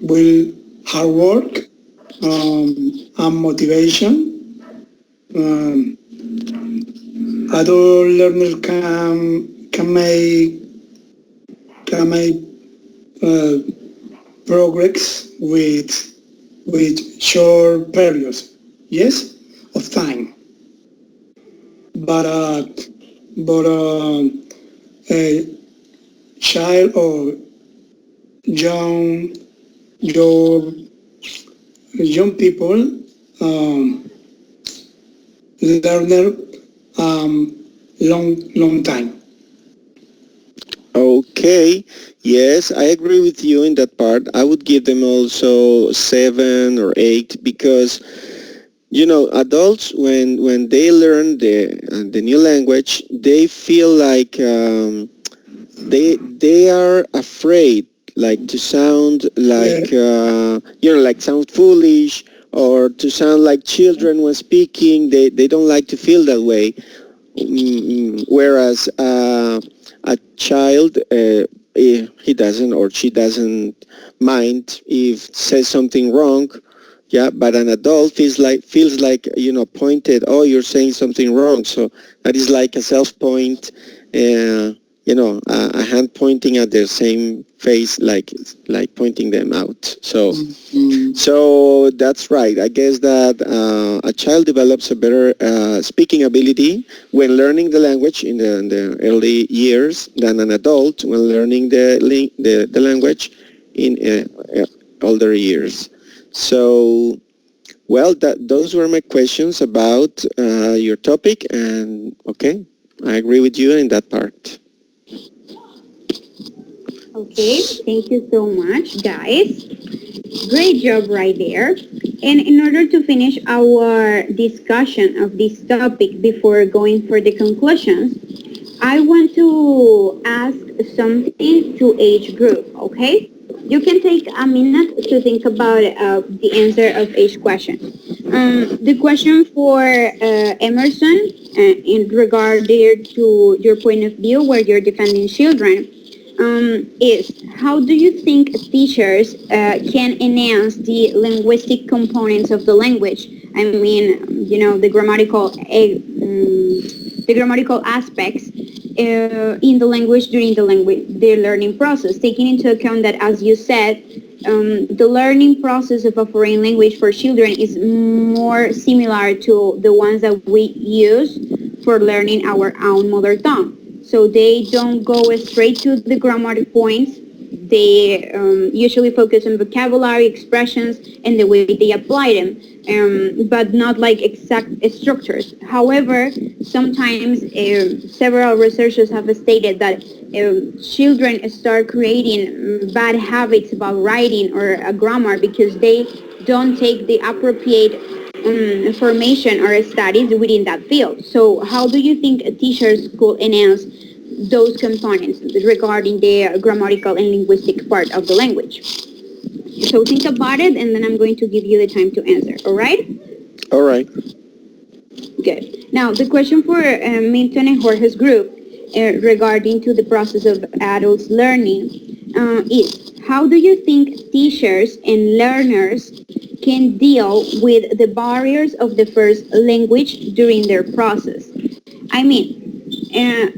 will hard work and motivation. Um, Adult learners can make uh, progress with short periods, yes, of time. But a child or young young young people learner long time. Okay, yes, I agree with you in that part. I would give them also 7 or 8 because adults when they learn the new language, they feel like they are afraid like to sound Yeah, like like sound foolish or to sound like children when speaking. They don't like to feel that way. Whereas a child, he doesn't or she doesn't mind if says something wrong. Yeah, but an adult feels like pointed. Oh, you're saying something wrong. So that is like a self point. A hand pointing at their same face, like pointing them out. So mm, so that's right. I guess that a child develops a better speaking ability when learning the language in the early years than an adult when learning the language in older years. So, well, those were my questions about your topic, and okay, I agree with you in that part. Okay, thank you so much, guys. Great job right there. And in order to finish our discussion of this topic before going for the conclusions, I want to ask something to each group, okay? You can take a minute to think about the answer of each question. The question for Emerson, in regard there to your point of view where you're defending children, is how do you think teachers can enhance the linguistic components of the language? I mean, the grammatical aspects in the language during the learning process, taking into account that, as you said, the learning process of a foreign language for children is more similar to the ones that we use for learning our own mother tongue. So they don't go straight to the grammar points. They usually focus on vocabulary, expressions, and the way they apply them, but not like exact structures. However, sometimes several researchers have stated that children start creating bad habits about writing or grammar because they don't take the appropriate information or studies within that field. So how do you think teachers could enhance those components regarding the grammatical and linguistic part of the language? So think about it, and then I'm going to give you the time to answer. All right? All right. Good. Now, the question for Milton and Jorge's group regarding to the process of adults learning is, how do you think teachers and learners can deal with the barriers of the first language during their process? I mean,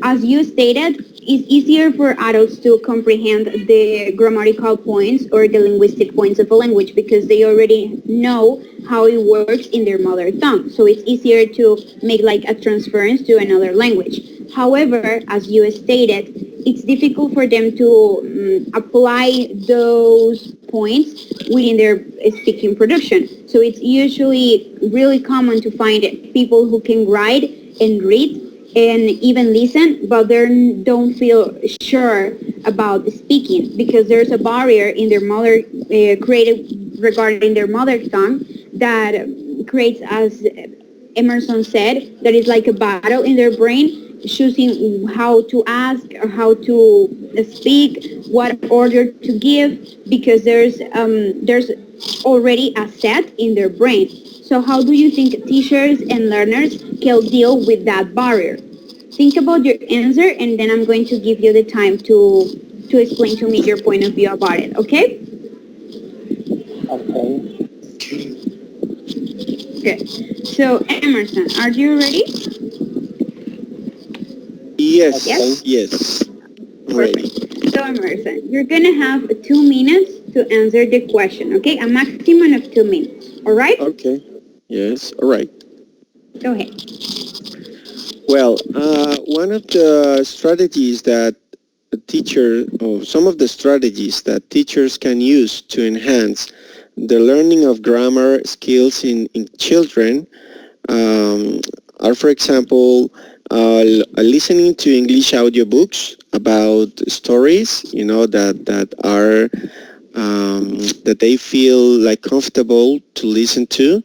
as you stated, it's easier for adults to comprehend the grammatical points or the linguistic points of a language because they already know how it works in their mother tongue. So it's easier to make like a transference to another language. However, as you stated, it's difficult for them to apply those points within their speaking production. So it's usually really common to find people who can write and read and even listen, but they don't feel sure about speaking because there's a barrier in their mother created regarding their mother tongue that creates, as Emerson said, that is like a battle in their brain, choosing how to ask or how to speak, what order to give, because there's already a set in their brain. So how do you think teachers and learners can deal with that barrier? Think about your answer, and then I'm going to give you the time to explain to me your point of view about it. Okay? Okay. Good. So Emerson, are you ready? Yes, Yes? Okay. yes, I'm ready. Perfect. So Emerson, you're gonna have 2 minutes to answer the question, okay? A maximum of 2 minutes. All right? Okay. Yes, all right. Go ahead. Well, one of the strategies that a teacher, or some of the strategies that teachers can use to enhance the learning of grammar skills in children are, for example, listening to English audiobooks about stories, that are that they feel like comfortable to listen to,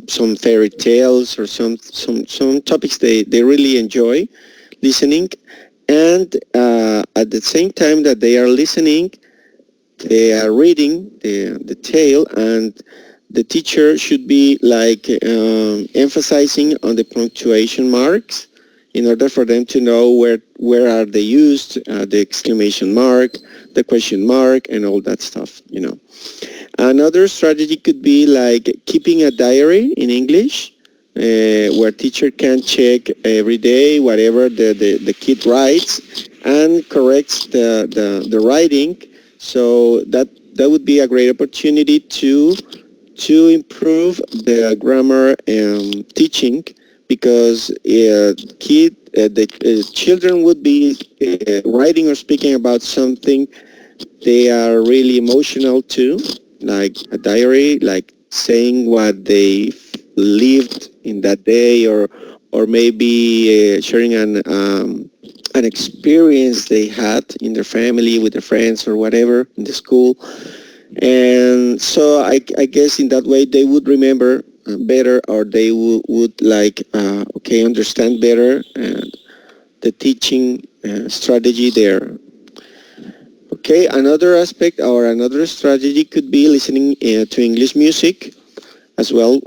some fairy tales or some topics they really enjoy listening, and at the same time that they are listening, they are reading the tale, and the teacher should be like emphasizing on the punctuation marks in order for them to know where are they used, the exclamation mark, the question mark, and all that stuff. Another strategy could be like keeping a diary in English, where teacher can check every day whatever the kid writes and corrects the writing. So that would be a great opportunity to improve the grammar teaching, because the children would be writing or speaking about something they are really emotional too, like a diary, like saying what they lived in that day, or maybe sharing an experience they had in their family, with their friends, or whatever in the school. And so I guess in that way they would remember better, or they would like okay, understand better the teaching strategy there. Okay, another aspect or another strategy could be listening to English music as well,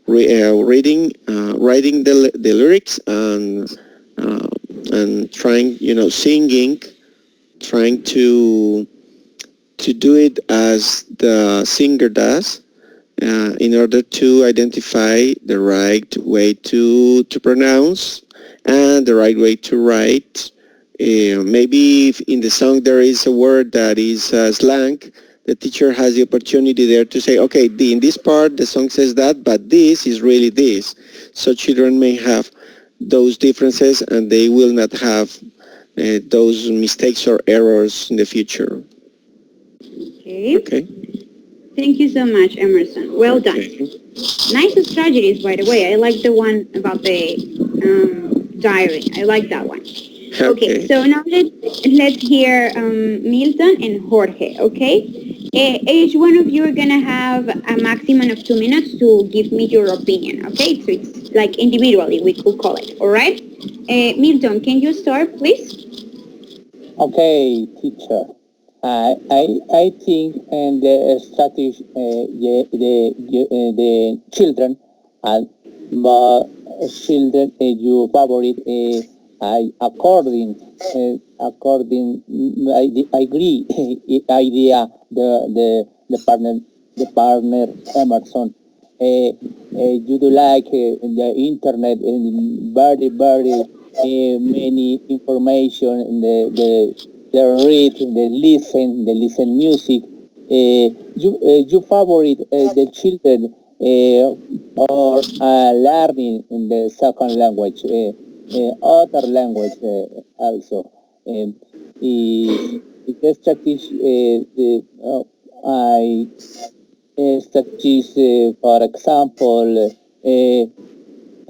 reading, writing the lyrics, uh, and trying, singing, trying to do it as the singer does, in order to identify the right way to pronounce and the right way to write. Maybe if in the song there is a word that is slang, the teacher has the opportunity there to say, okay, in this part the song says that, but this is really this. So children may have those differences, and they will not have those mistakes or errors in the future. Okay. Okay. Thank you so much, Emerson. Well done. Okay. Nice strategies, by the way. I like the one about the diary. I like that one. Okay, Okay. so now let's hear Milton and Jorge, okay? Each one of you are going to have a maximum of 2 minutes to give me your opinion, okay? So it's like individually, we could call it, all right? Milton, can you start, please? Okay, teacher. I think the strategy, the children, and but children, you favorite, I agree idea the partner Emerson. You do like the internet and many information, and the read, the listen music. You favorite the children or learning in the second language, other language also. Um, is the strategy, I strategies, for example,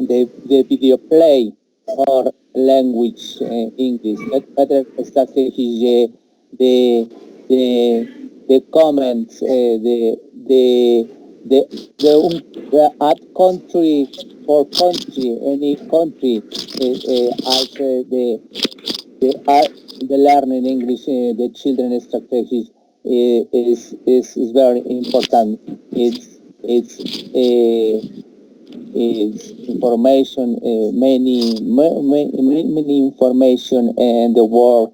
the video play or language English. Better strategy the the comments the at country for country any country as the learning English the children strategies is very important. It's information, many information and the world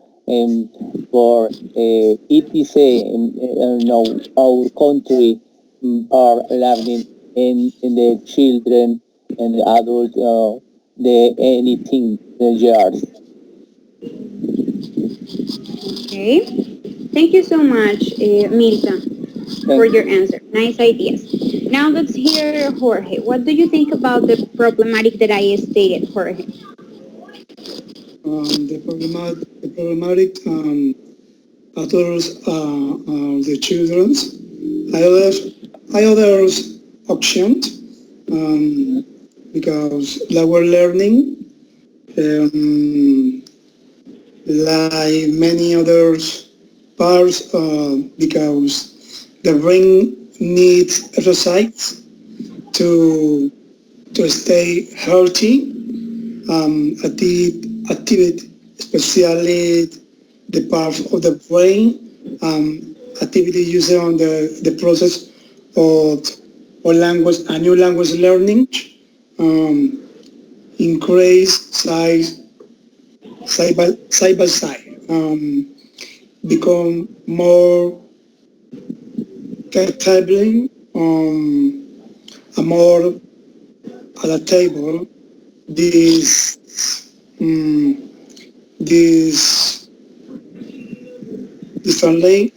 for ETC, our country are learning in the children and the adult, the anything, the years. Okay. Thank you so much, Milton, for your answer. Nice ideas. Now let's hear Jorge. What do you think about the problematic that I stated, Jorge? The problematic authors are the children's. I others options because lower learning, like many others parts, because the brain needs exercise to stay healthy. Activity, especially the part of the brain, activity used on the process of a new language learning, increase side by side, become more capable, and more adaptable. This this translate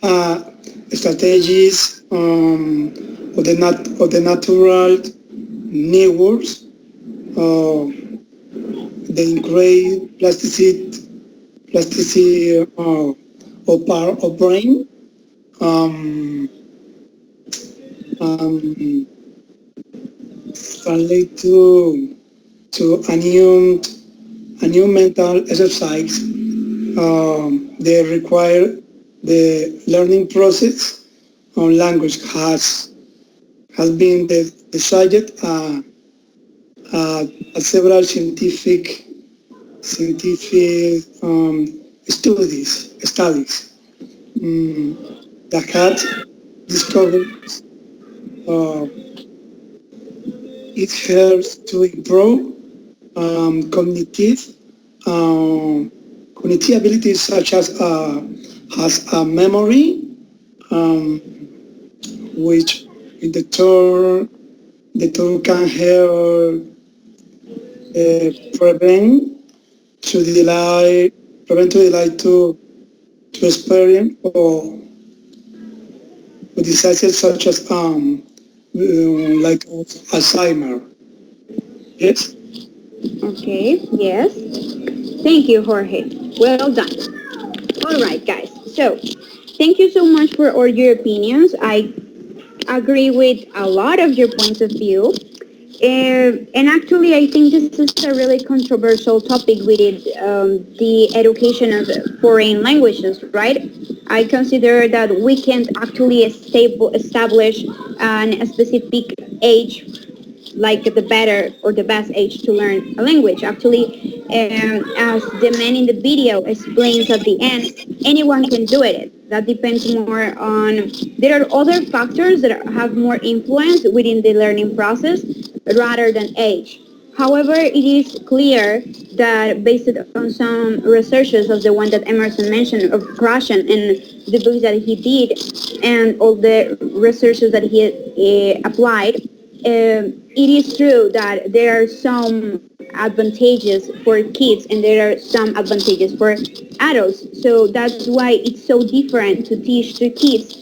strategies of the natural networks, they increase plasticity of part of brain, um, um, translate to a new mental exercise. They require the learning process on language has been decided several scientific studies that had discovered uh, it helps to improve cognitive abilities such as memory, um, which in the tool can help prevent to delay to experience or diseases such as like Alzheimer. Yes. Okay, yes. Thank you, Jorge. Well done. All right, guys. So, thank you so much for all your opinions. I agree with a lot of your points of view. And actually, I think this is a really controversial topic within the education of foreign languages, right? I consider that we can't actually establish a specific age like the better or the best age to learn a language. Actually, as the man in the video explains at the end, anyone can do it. That depends more on, there are other factors that have more influence within the learning process rather than age. However, it is clear that based on some researches of the one that Emerson mentioned of Krashen and the books that he did and all the researches that he applied, it is true that there are some advantages for kids and there are some advantages for adults. So that's why it's so different to teach to kids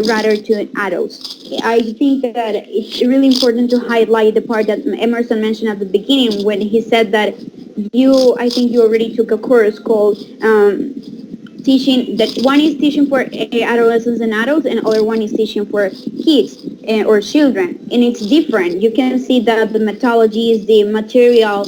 rather to adults. I think that it's really important to highlight the part that Emerson mentioned at the beginning when he said that I think you already took a course called teaching, that one is teaching for adolescents and adults, and other one is teaching for kids or children, and it's different. You can see that the methodologies, the material,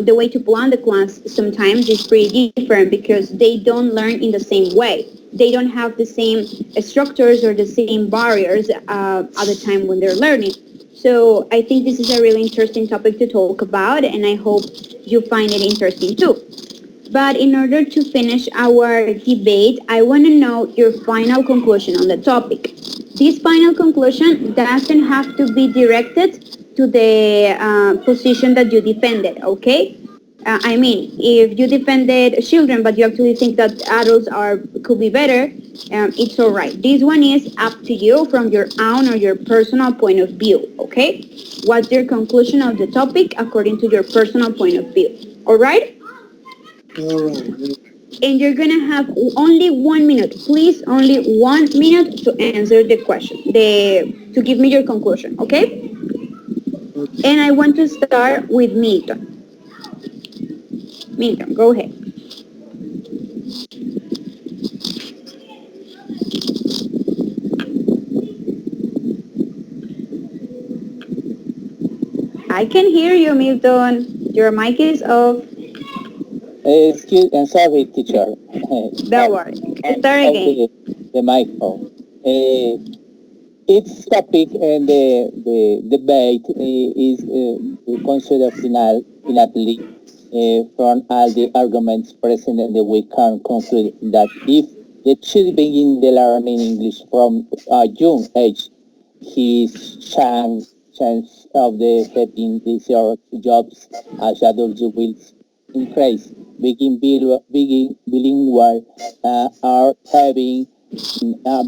the way to plan the class sometimes is pretty different because they don't learn in the same way. They don't have the same structures or the same barriers at the time when they're learning. So I think this is a really interesting topic to talk about, and I hope you find it interesting too. But in order to finish our debate, I want to know your final conclusion on the topic. This final conclusion doesn't have to be directed to the position that you defended, okay? I mean, if you defended children, but you actually think that adults could be better, it's all right. This one is up to you from your own or your personal point of view, okay? What's your conclusion of the topic according to your personal point of view? All right? All right. And you're gonna have only 1 minute. Please, only 1 minute to answer the question, to give me your conclusion, okay? And I want to start with Milton. Milton, go ahead. I can hear you, Milton. Your mic is off. Sorry, teacher. Don't worry. Start again. The microphone. Its topic and the debate is considered finally from all the arguments present, and we can conclude that if the child begin the learning English from a young age, his chance of the having these jobs as adults will increase. Begin bilingual are having a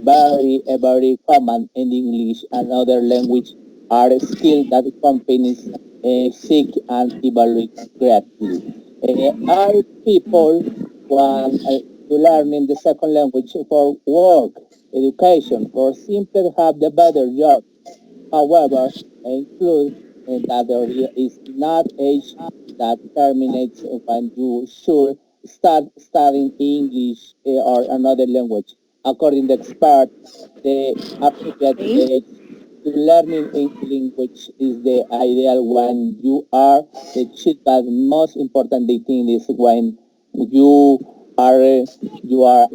very common in English and other language are skills that companies seek and evaluate greatly. Our people want to learn in the second language for work, education, or simply have the better job. However, include that there is not age that terminates when you should start studying English or another language. According to experts, the appropriate Okay. age to learning English language is the ideal when you are the child. But most important thing is when you you are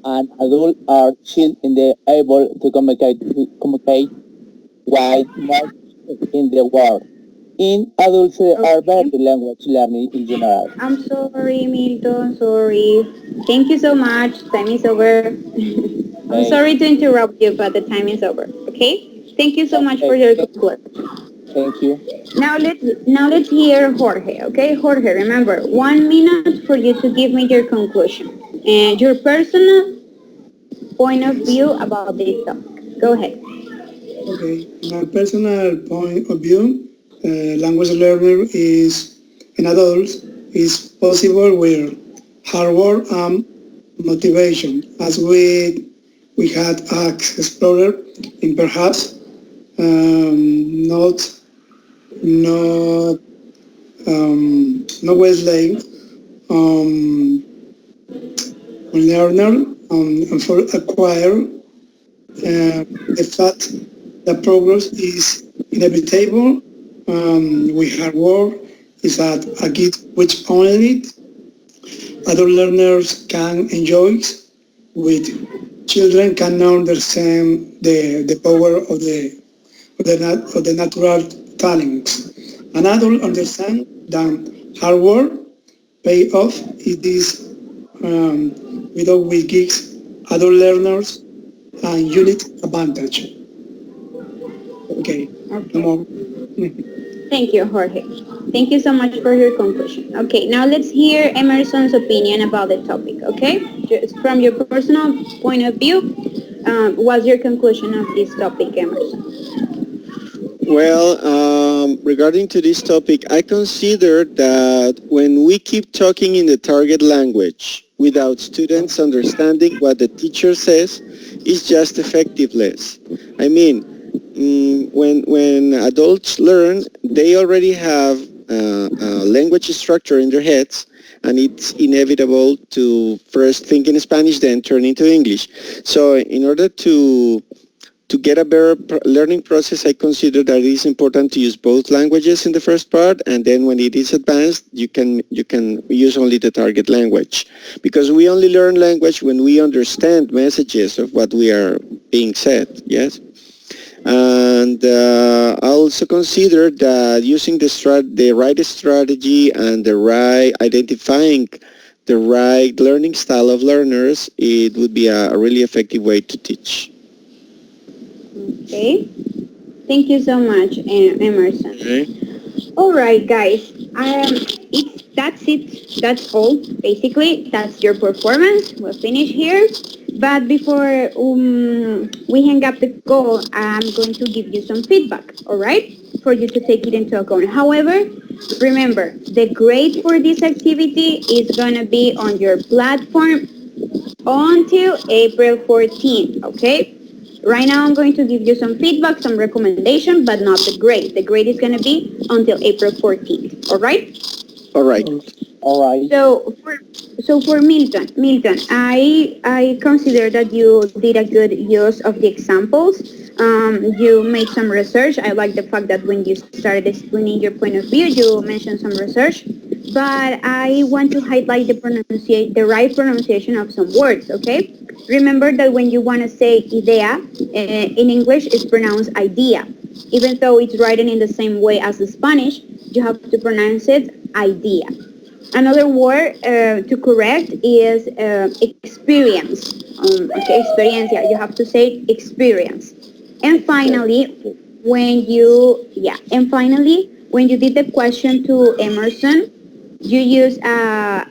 an adult or child and they able to communicate wide more in the world. In adults are Okay. better language learning in general. I'm sorry, Milton. Sorry. Thank you so much. Time is over. I'm Okay, sorry to interrupt you, but the time is over. Okay? Thank you so much for okay, your conclusion. thank you. Now let's hear Jorge. Okay, Jorge. Remember, 1 minute for you to give me your conclusion and your personal point of view about this topic. Go ahead. Okay. In my personal point of view, language learner is in adults is possible with hard work and motivation, as we had explored in perhaps not not well laid learner and for acquire the fact that progress is inevitable. We hard work is a gift which only adult learners can enjoy. With children can understand the power of the natural talents. An adult understand that hard work pay off. It is without we gives adult learners a unique advantage. Okay, no Okay. more. Thank you, Jorge. Thank you so much for your conclusion. Okay, now let's hear Emerson's opinion about the topic, okay? Just from your personal point of view, what's your conclusion of this topic, Emerson? Well, regarding to this topic, I consider that when we keep talking in the target language without students understanding what the teacher says, it's just effectiveness. I mean, when adults learn, they already have a language structure in their heads, and it's inevitable to first think in Spanish, then turn into English. So in order to get a better learning process, I consider that it is important to use both languages in the first part, and then when it is advanced, you can use only the target language, because we only learn language when we understand messages of what we are being said. Yes. And I also consider that using the right strategy and identifying the right learning style of learners, it would be a really effective way to teach. Okay. Thank you so much, Emerson. Okay. All right, guys. That's it. That's all. Basically, that's your performance. We'll finish here. But before we hang up the call, I'm going to give you some feedback. All right, for you to take it into account. However, remember the grade for this activity is gonna be on your platform until April 14th. Okay. Right now, I'm going to give you some feedback, some recommendation, but not the grade. The grade is going to be until April 14th. All right? All right. All right. So for Milton, I consider that you did a good use of the examples. You made some research. I like the fact that when you started explaining your point of view, you mentioned some research. But I want to highlight the right pronunciation of some words. Okay? Remember that when you want to say idea, in English it's pronounced idea. Even though it's written in the same way as the Spanish, you have to pronounce it idea. Another word to correct is experience. Okay, experiencia. You have to say experience. And finally, when you did the question to Emerson, you use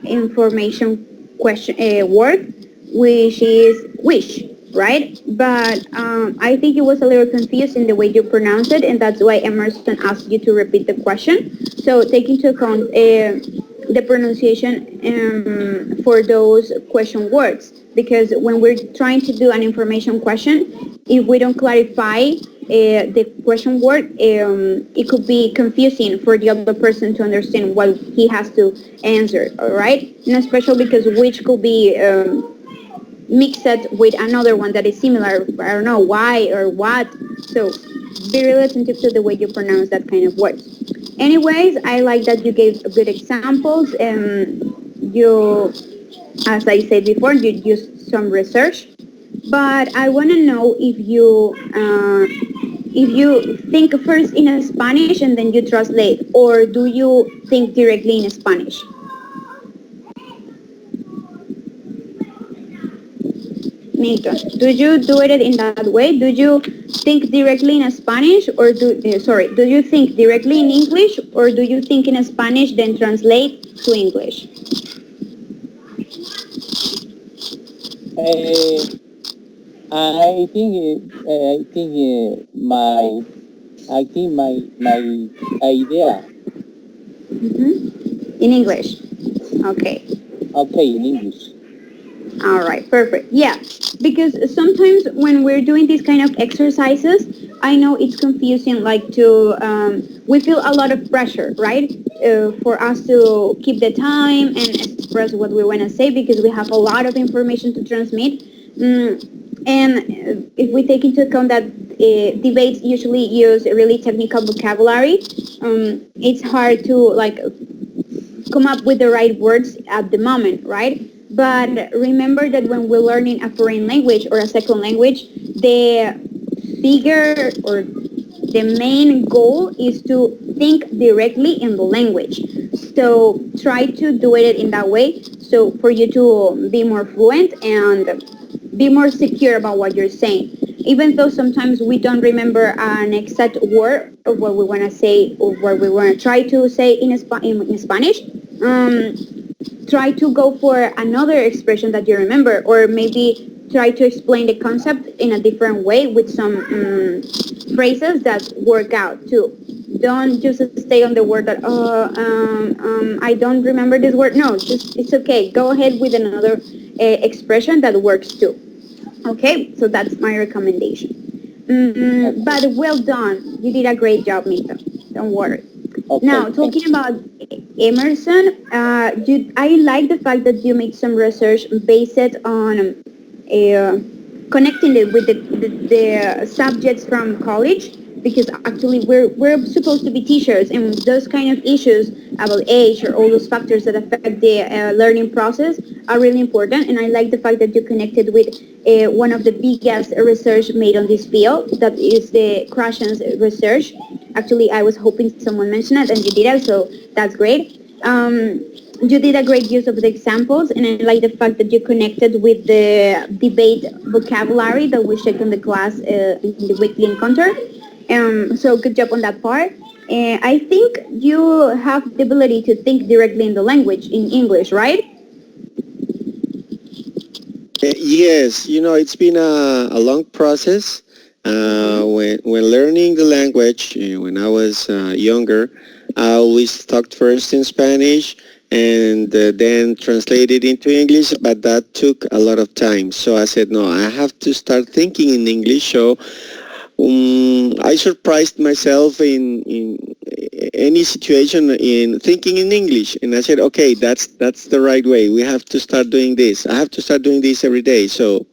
information question word, which is wish, right? But I think it was a little confused in the way you pronounce it, and that's why Emerson asked you to repeat the question. So take into account the pronunciation for those question words, because when we're trying to do an information question, if we don't clarify the question word, it could be confusing for the other person to understand what he has to answer, all right? And especially because which could be mixed with another one that is similar, I don't know, why or what. So be really attentive to the way you pronounce that kind of words. Anyways, I like that you gave good examples. You, as I said before, you used some research. But I want to know if you think first in Spanish and then you translate, or do you think directly in Spanish? Milton, do you do it in that way? Do you think directly in Spanish, or do you think directly in English, or do you think in Spanish then translate to English? I think my idea. In English. Okay. Okay, in English. All right, perfect. Yeah, because sometimes when we're doing these kind of exercises, I know it's confusing, like we feel a lot of pressure, right? For us to keep the time and express what we want to say, because we have a lot of information to transmit. And if we take into account that debates usually use really technical vocabulary, it's hard to like come up with the right words at the moment, right? But remember that when we're learning a foreign language or a second language, the bigger or the main goal is to think directly in the language. So try to do it in that way, so for you to be more fluent and be more secure about what you're saying. Even though sometimes we don't remember an exact word of what we want to say or what we want to try to say in Spanish, try to go for another expression that you remember, or maybe try to explain the concept in a different way with some phrases that work out too. Don't just stay on the word that I don't remember this word. No, just it's okay. Go ahead with another expression that works too. Okay, so that's my recommendation. But well done. You did a great job, Mito. Don't worry. Okay, Now, talking about Emerson, I like the fact that you made some research based on connecting it with the subjects from college, because actually we're supposed to be teachers, and those kind of issues about age or all those factors that affect the learning process are really important. And I like the fact that you connected with one of the biggest research made on this field, that is the Krashen's research. Actually, I was hoping someone mentioned it, and you did it, so that's great. You did a great use of the examples, and I like the fact that you connected with the debate vocabulary that we checked in the class in the weekly encounter. So good job on that part. I think you have the ability to think directly in the language, in English, right? Yes, it's been a long process. When learning the language, when I was younger, I always talked first in Spanish and then translated into English, but that took a lot of time. So I said, no, I have to start thinking in English. So I surprised myself in any situation in thinking in English, and I said, okay, that's the right way. We have to start doing this. I have to start doing this every day. So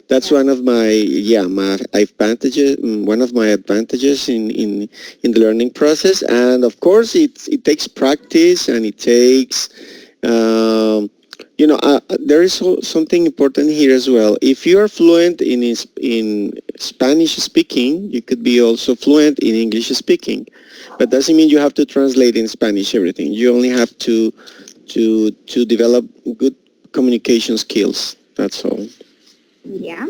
that's one of my advantages. One of my advantages in the learning process, and of course, it takes practice and it takes. There is something important here as well. If you are fluent in Spanish speaking, you could be also fluent in English speaking, but doesn't mean you have to translate in Spanish everything. You only have to develop good communication skills. That's all. Yeah,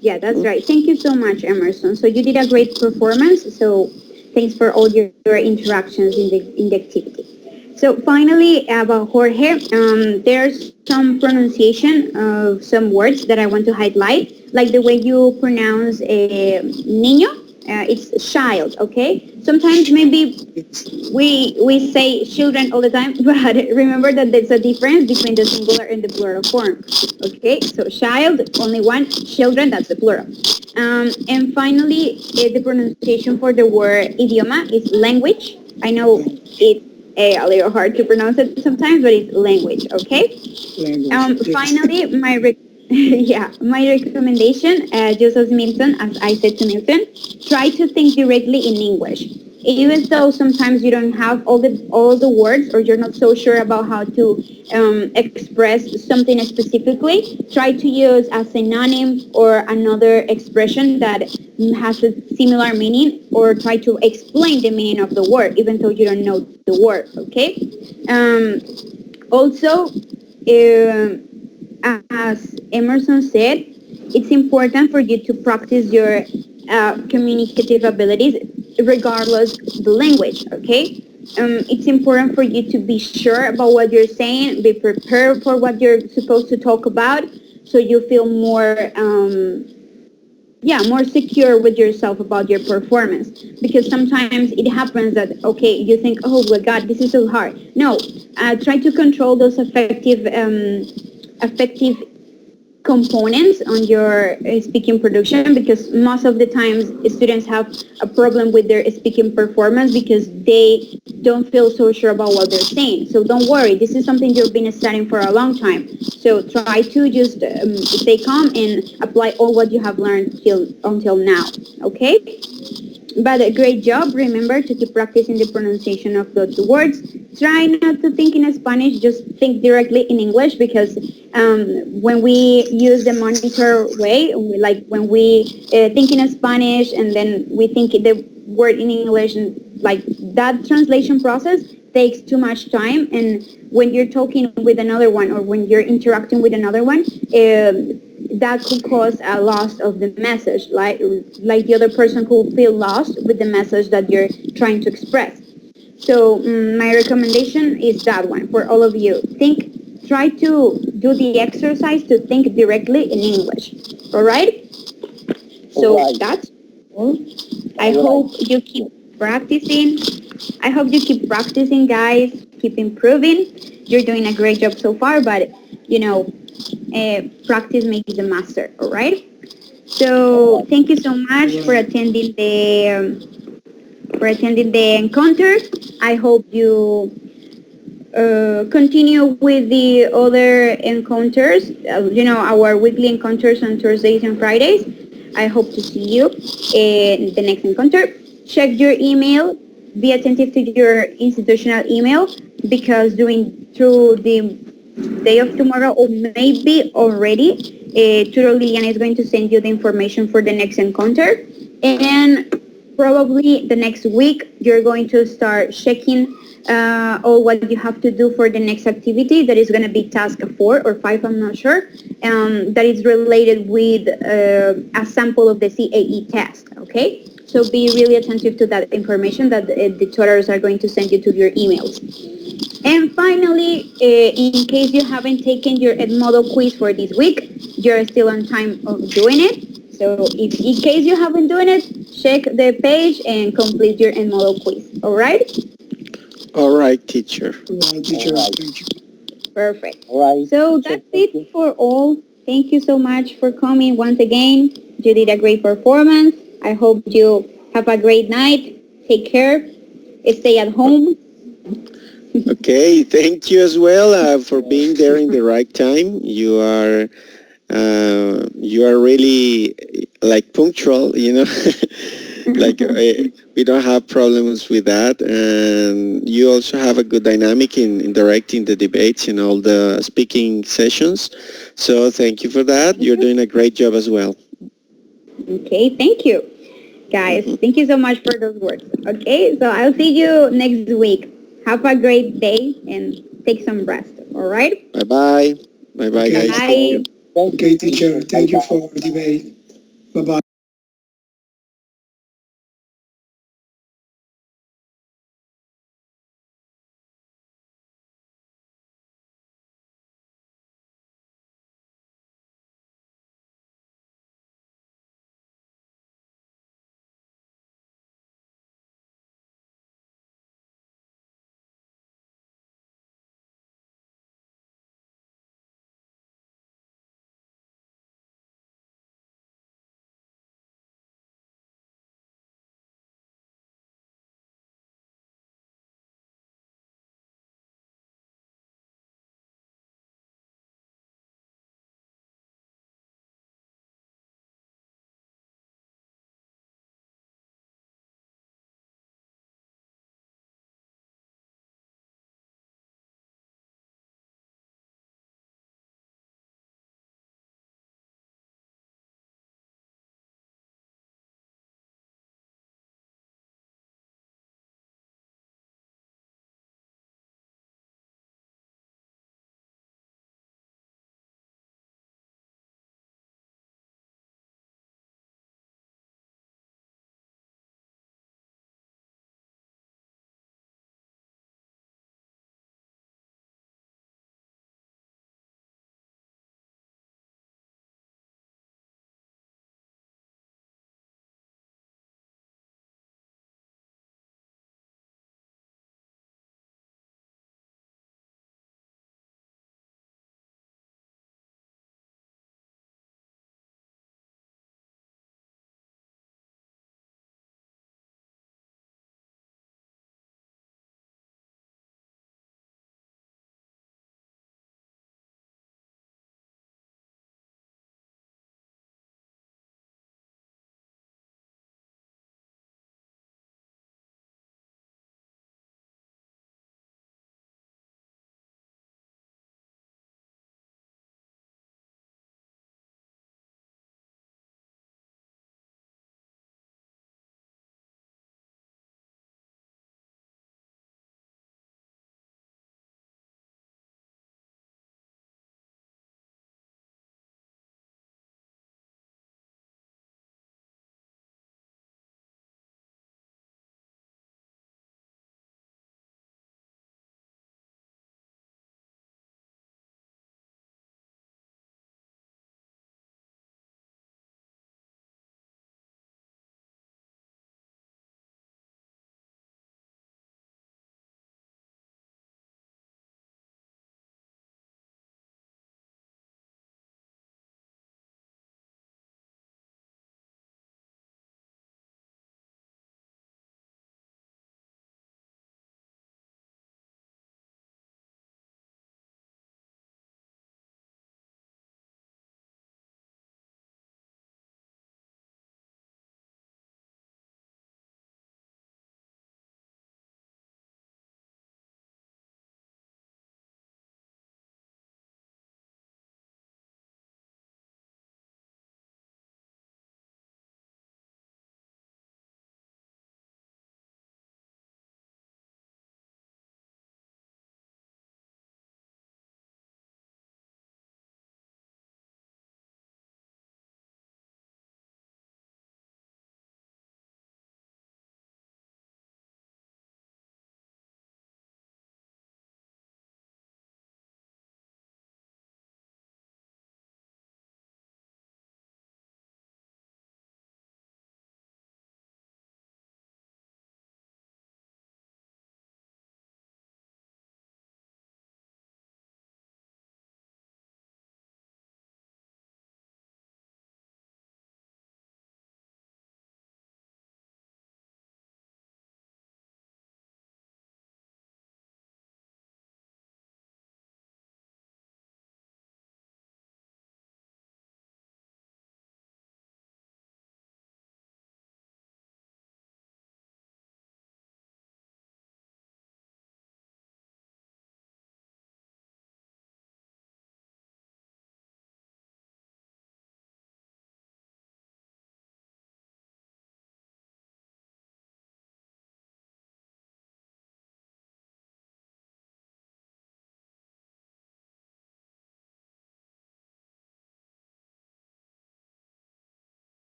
yeah, that's right. Thank you so much, Emerson. So you did a great performance. So thanks for all your interactions in the activity. So finally, about Jorge, there's some pronunciation of some words that I want to highlight, like the way you pronounce niño. It's child, okay? Sometimes maybe we say children all the time, but remember that there's a difference between the singular and the plural form. Okay, so child, only one, children, that's the plural. And finally, the pronunciation for the word idioma is language. I know it's a little hard to pronounce it sometimes, but it's language, okay? Finally, yeah, my recommendation, just as Milton, as I said to Milton, try to think directly in English. Even though sometimes you don't have all the words, or you're not so sure about how to express something specifically, try to use a synonym or another expression that has a similar meaning, or try to explain the meaning of the word, even though you don't know the word, okay? Also, as Emerson said, it's important for you to practice your communicative abilities regardless the language, okay? It's important for you to be sure about what you're saying, be prepared for what you're supposed to talk about, so you feel more secure with yourself about your performance. Because sometimes it happens that, okay, you think, oh my God, this is so hard. No, try to control those effective components on your speaking production, because most of the times students have a problem with their speaking performance because they don't feel so sure about what they're saying. So don't worry, this is something you've been studying for a long time. So try to just stay calm and apply all what you have learned until now, okay? But a great job. Remember to keep practicing the pronunciation of those words. Try not to think in Spanish, just think directly in English, because when we use the monitor way, like when we think in Spanish and then we think the word in English, and like that translation process takes too much time. And when you're talking with another one, or when you're interacting with another one, that could cause a loss of the message, like the other person could feel lost with the message that you're trying to express. So my recommendation is that one for all of you. Try to do the exercise to think directly in English. All right? So Right. that's all. I hope you keep practicing. I hope you keep practicing, guys. Keep improving. You're doing a great job so far, but practice makes the master. All right. So thank you so much for attending the encounter. I hope you continue with the other encounters, our weekly encounters on Thursdays and Fridays. I hope to see you in the next encounter. Check your email. Be attentive to your institutional email because through the day of tomorrow or maybe already, Tutor Liliana is going to send you the information for the next encounter. And probably the next week, you're going to start checking all what you have to do for the next activity. That is going to be task 4 or 5, I'm not sure. That is related with a sample of the CAE test, okay? So be really attentive to that information that the tutors are going to send you to your emails. And finally, in case you haven't taken your Edmodo quiz for this week, you're still on time of doing it. So if in case you haven't done it, check the page and complete your Edmodo quiz. All right? All right, teacher. Teacher, All right. thank you. Perfect. All right. So teacher, that's thank you. it for all. Thank you so much for coming once again. You did a great performance. I hope you have a great night. Take care. Stay at home. Okay, thank you as well for being there in the right time. You are really like punctual, like we don't have problems with that, and you also have a good dynamic in directing the debates and all the speaking sessions. So thank you for that. You're doing a great job as well. Okay, thank you. Guys, thank you so much for those words. Okay, so I'll see you next week. Have a great day and take some rest. All right? Bye bye. Bye bye, Okay. guys. Thank you. Bye. Thank Okay, you, teacher, thank you Bye-bye. for the debate. Bye-bye.